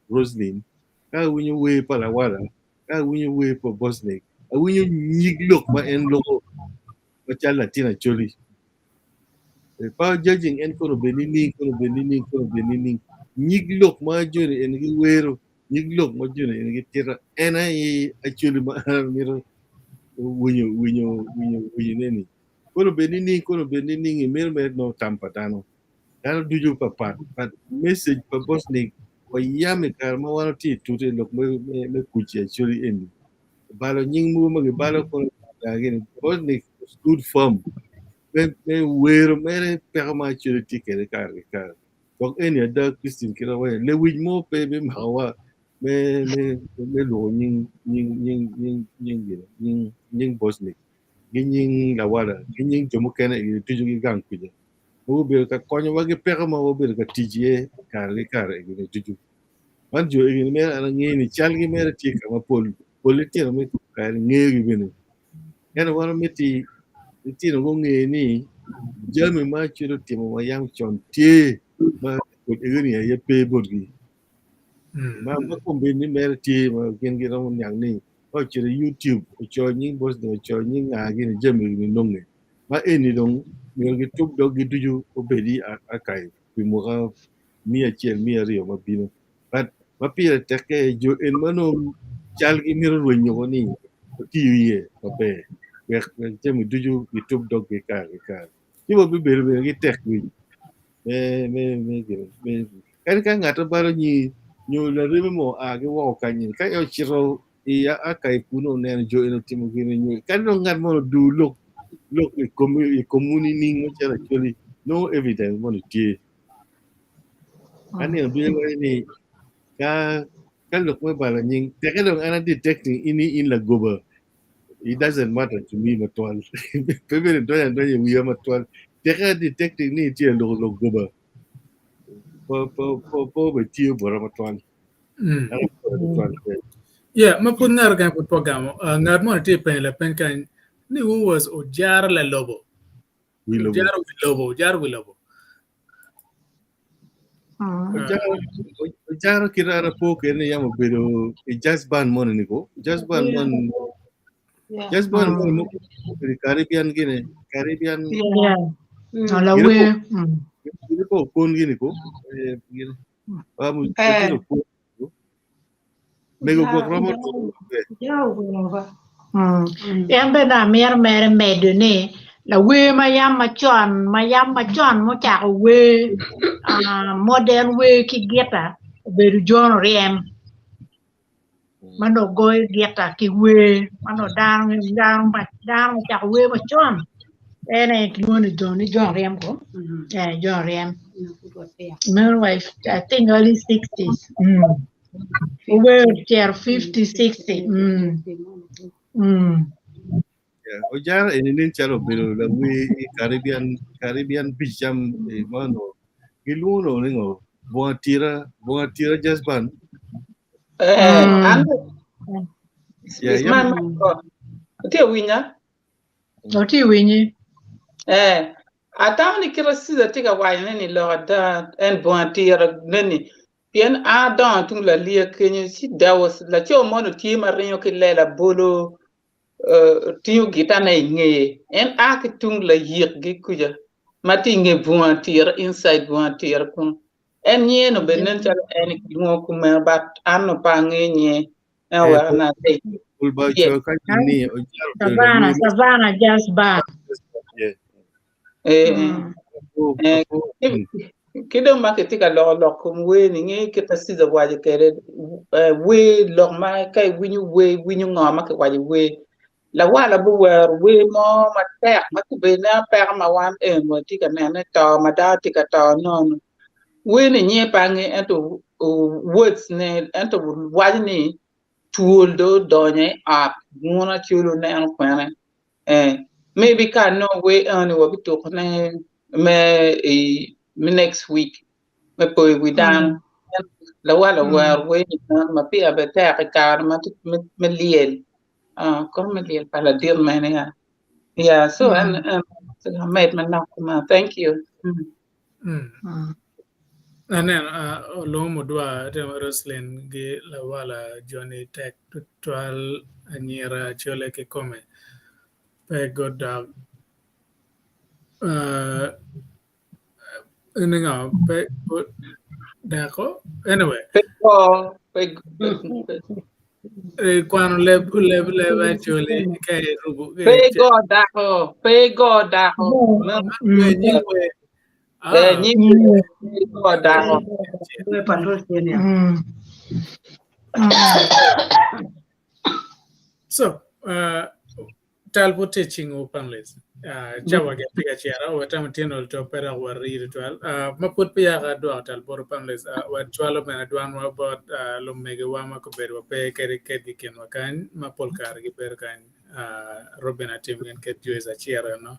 Roslyn ka winyo we pa la wala ka winyo we pa Bosniak winyo nyig look ma en logo ma cha Lotino Acholi pa judging en kono benini nyig look ma joni en gi wero nyig look ma joni en gi tira en ai Acholi ma miro winyo neni kono benini mer no tampa dano duju papat but message pa bosni wa yame kar ma wano ti tute look me kuchi Acholi en balo nying mu ma balo kono again bosni good form me wero mere perma Acholi ti kere kar donc en ya da Christine kira wa le wij mo pe be mawa me lo nying bosni nying la wala nying jomo kene tuju gi gang kuje mo be ka konyo wa ge perma wo be ka tijie kar gi tuju man jo gi me ana ngeni chal gi mere ti ka ma pol ti me kar ngegi bene en wala meti ti no ngeni jami ma chiro timo ma yang chon tie ma ko egni ya pe bodgi ma ko be ni mer tie ma gen gi ron yang ni ko chiro YouTube cho nying bos do cho nying gi ni jami ni nonge ma eni dong mi gi tup do gi duju ko be di akai bi mo ga mi rio ma bino but ma pire teke jo en mano chal gi mi ro nyo ni ti ye ko be jami duju gi tup do gi kar Ibo be gi tek wi kan ngata baro ni nyu la rebe mo a gi wo kan ni ka yo chiro ya akai kuno ne jo eno timo gi ni kan no ngat mo du look community ni mo chara Acholi no evidence mo ti ani bi ni ka look mo bala ni te ka dong ana detecting in la goba. It doesn't matter to me matwal pebe do ya wi matwal teka detecting ni tie lo goba po be tie bora matwal yeah mapun ngar kan put programo ngar mo ti pen la pen kan ni who was ojar la lobo ojar wi lobo ojar kirara po kene yamo bedo just ban mon ni ko just ban mon mo Caribbean gine Caribbean la we ini po kon gini ko gini vamos tiro po nego go romo em bên là mer medune là we ma yam ma chon mo cha we modern we ki geta be John rem mano goy geta ki we mano dang cha we ma chon ene ki woni John rem ko John rem my wife I think early 60s we were 50 60 ojar ini chalo belo la we Caribbean beach jam mano giluno ningo buatira just ban man te winya oti winyi atawni kira siza tika wajne ni loda en buatira neni pien a don tung la lia kenye si dawas la cho mono ti marinyo ki lela bolo tiyo gita na inge en a ki tung la yik gi kuja mati inge buatira inside buatira kun en nye no benen chala en ngo kuma bat ano pa nge nye en wa na te ulba cho ka ni Savannah just bad kido maketika lo kum we ni nge kita siza waje kere we lo ma kai winyu ngoma ke waje we la wala bu we mo matek makube na per ma wan mo tika ne to ma da tika to no we ni nye pange ento words ne ento waje ni tool do donye a ngona chulo ne an kwene maybe can no way on what we talk me next week me po we down la wala we ma pia beta ka me liel kom me liel para dir mene yeah so and I made my knock thank you Anen lomo dwa te Roslyn gi la wala Johnny Tech twal anyira chole ke come pe goda ninga pe dako anyway Pego, kwano le chole ke rubu ke pego daho. nyingwe Pego daho. Due pandol senia. So talpo teaching open list chawa ge piga chiara o tam tino to pera wari ritual maput pia ga do talpo open list wa chwalo mena dwan wa bot lo mege wa ma ko ber wa pe kere kedi ken wa kan mapol kar gi ber kan robina tim gen ket jueza chiara no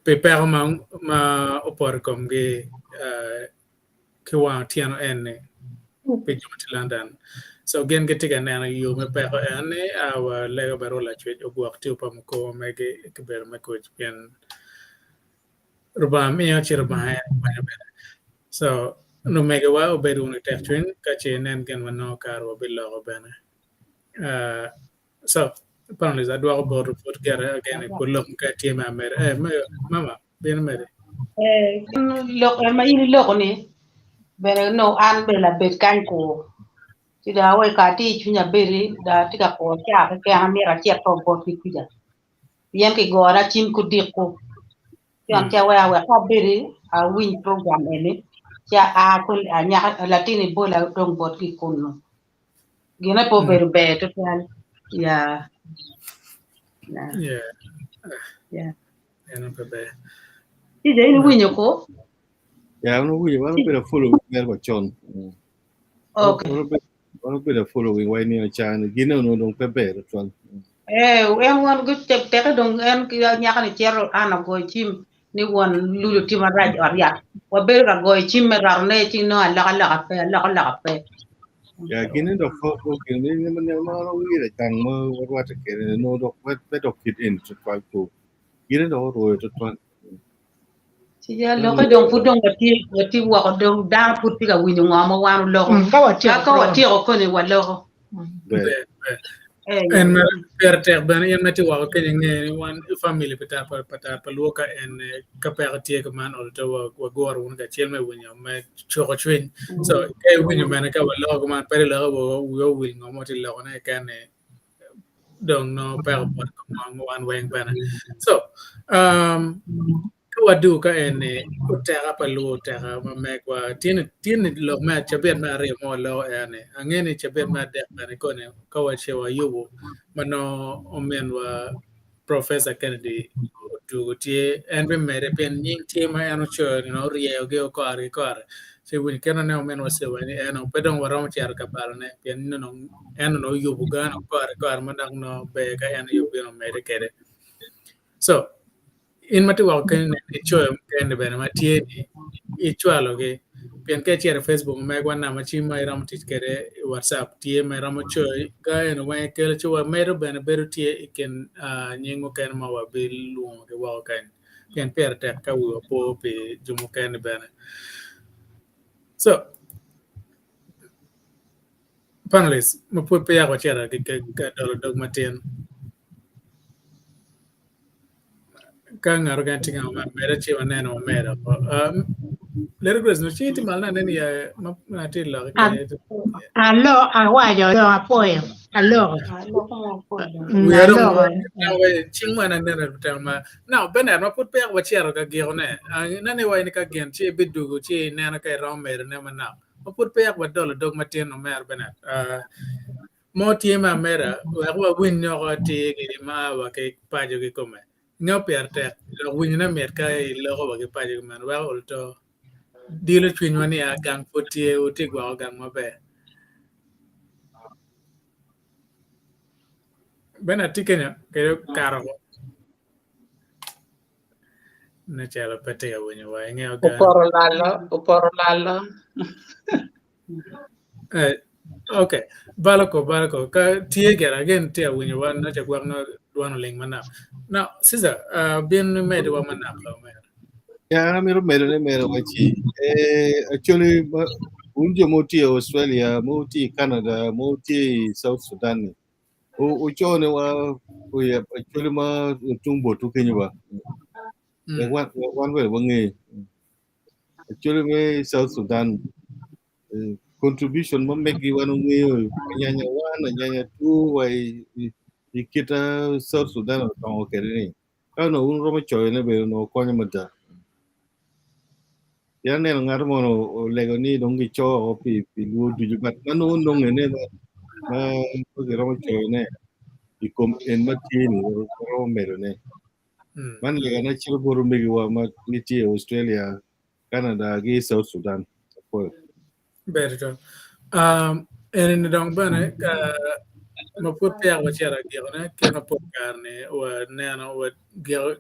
pe per ma opor kom ge ke wa tiano enne pe jomti London. So again getting an you me pe ane our lego barola chwe ogwak ti upam ko mege ke ber me coach pen ruba mi achir ba so no mege wa obedu ne tek twin ka che nen gen wano karo bilo bene so apparently that do about report get again ko lok ka ti ma mer mama ben mere Lok ma ini lok ni. Bene no an bela bet kan ko. Ti da we ka ti chunya beri da ti ka ko cha ke amira ti to bot ki kuja. Yen ki gora chim ku dikku. Yang cha we ka beri a win program ene. Cha a ko a nya latini bola dong bot ki kunno. Gina po beru be to tan. Yeah. Yeah. and pe Ti de ni winyo ko. Yeah, no, we want a bit of following there, but John. Okay. One bit of following why near China, Guinea, no, don't prepare it one. Em wan good tek dong en ki nya kan chero ana go chim ni wan lulu ti maraj or ya. Wa ber ka go chim me rar ne ti no la pe. Yeah, Guinea, the folk, okay, no, we a tongue, what a care, no, what better fit in to try to get it all over to one. Ti ya lo ka dong fu dong ti wa ko dong da fu ti ka winyo ngama wan lo. Ka wa ti ko ni wa lo. and per ter ben yen meti wa ke nge one family pata paluka and kapati ke man or to wa gor un ga chelme winya me choko chwin so e winya man ka wa lo man per lo wo wil no moti lo na ka ne don't know per one wing bana so wa du ka ene utera palu utera ma me kwa tin lo ma chabet ma re mo lo ene angene chabet ma de bana ko ne ka wa chewa yubu mano omen wa Professor Kennedy du tie en be mere pen nying tie ma eno cho no rie ge ko ari se win kena ne omen wa se wani eno pedong wa rom char ka bal ne pen no eno no yubu ga no ko ar ma dang no be ka eno yubu no mere kede so in mati wa ken cho ken be na tie ni chwalo ge pen ke chere Facebook me gwa na ma chi ma ram tit kere WhatsApp tie me ram cho ga en wa ke cho wa me ro be na be tie ken nyingo ken ma wa be lu ge wa ken pen per te ka wo po pe jumo ken be na so panelists ma put pe ya ko chere ke ka dog matin ka ngaro kan tinga ma mere chi wa neno mere lere gres no chi ti mal na neni ya ma ti lo ke Allo, aguayo, lo apoyo. Allo. Lo ko ko. we are now we ching ma na nene ta ma now bener ma put pe wa chero ka gi one na ne wa ni ka gen chi bidu go chi nena ka ro mere ne ma na ma put pe wa dog ma tin no mer bener mo ti ma mera wa win no ko ti gi ma wa ke pa jo gi come no per te lo win na mer ka lo ko wa ke pa jo man wa ol to dilo twin wani a gang putie uti gwa gang mabe bena tikenya ke karo na chala pete ya wenye wa nge ga Uporo lalo. okay balako ka tie gera again tie wenye wa na chagwa no duano ling mana now sister bin me de wa mana ka mer Yeah, I'm a wachi. Actually, unjo moti Australia, moti Canada, moti South Sudan. Uchone wa uya actually ma tumbo tu Kenya ba. One way wangi. Actually me South Sudan contribution mo megi wanu ngi nyanya one nyanya two wai ikita South Sudan ko kere. Ano un romo choy ne be no konya mata. Ya ne ngar mo no lego ni dongi cho o pi lu du bat manu ndong ne ma ko romo choy ne ikom en mati ni romo mero ne. Man lega na chiro boru megi wa ma niti Australia, Canada gi South Sudan. Very good. En dong bane ma put pia wa chera gione ke no pot karne wa nana wa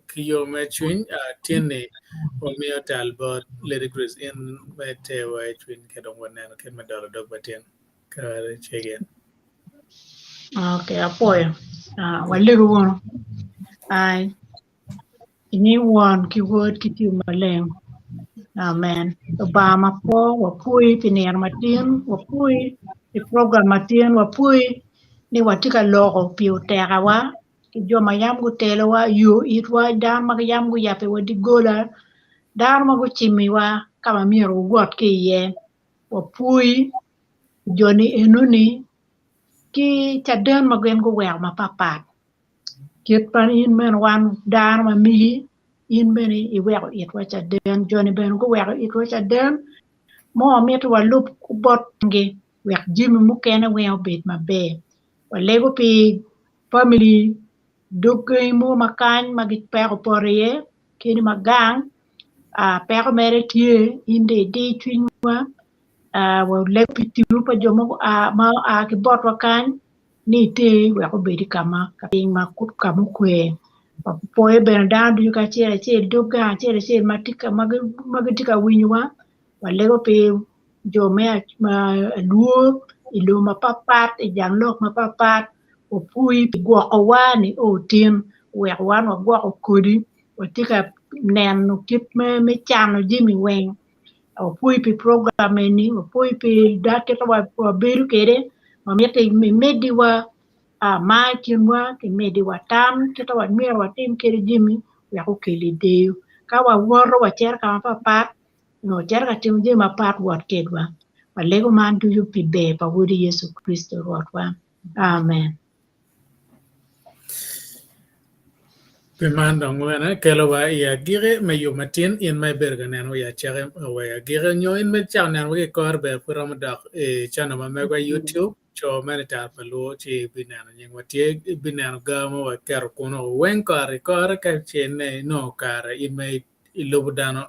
kiyo me twin tiene wa mi talbot lady grace in mete wa twin ke dong wa nana ke me dalo dog baten ka chegen. Okay, apoyo. Waliru wono. Ai, ini won ki word ki tiu maleng. Amen. Obama po wapui pinier matin wapui di program matin wapui ni watika logo piu terawa ki jo mayam gu telewa yu itwa dan magyam gu yape wadi gola dan magu chimiwa kama miru got ki ye wapui joni enuni ki chaden magen gu wer mapapat kit pan in men wan dan ma mi in beni I wer it wa chaden joni ben gu wer it wa chaden mo met wa lup ku bot nge wer jimi mu kene wer bet mabe wa lego pi family doge mo makan magi pero porie kini magang pero mere tie inde de twinwa wa lego pi tiu pa jomo ma ki bot wa kan ni te wer ko bedi kama ka ma kut kamu kwe poe ben dan du ka chere doga chere matika magi tika winywa wa lego pe jo me ma luo ilo mapapat jang lok mapapat o pui gwa awani o tin we wan o gwa kodi o tika nen no kip me chano jimi wen o pui pi program ni o pui pi dake to wa beru kede ma mete me medi wa ma kinwa ke medi wa tam to wa mi wa tim kede jimi we ko kele de ka wa woro wa cher ka mapapat no cher ka tim jimi mapat wat kedwa Palego man to you be pa wudi Yesu Kristo rotwa. Amen. Pimanda ngwana kelo wa ya gire me yo matin in my berga nano ya chere wa ya gire nyo in me chang nan we kor be puram dak chana ma me YouTube cho me ta palo chi binana nying wa tie binana ga mo wa kar kono wen kar ka chene no kar in me lobo dano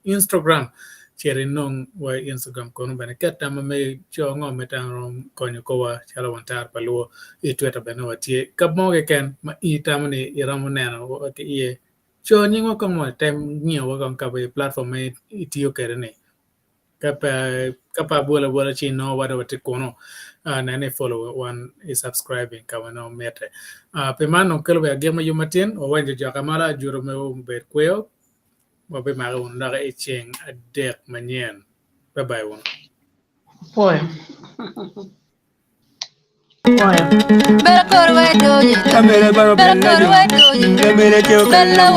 Instagram chere nong wa Instagram kono bene kata ma me cho ngo me tang rom konyo ko wa chala wan tar palo Twitter bene wa tie kap mo ke ken ma itamni iramu neno wa ke ye cho nyingo ko mo tem nyo wa kan ka be platform me itio kere ne kapa bola chi no wa te kono na ne follow one is subscribing ka no mete pe mano kelo be agema yumatin o wanje jakamala juro me be kweo wa be ma un daga icheng adek manyen bye bye one Poyo. Kamere baro bella jo, kamere teo kala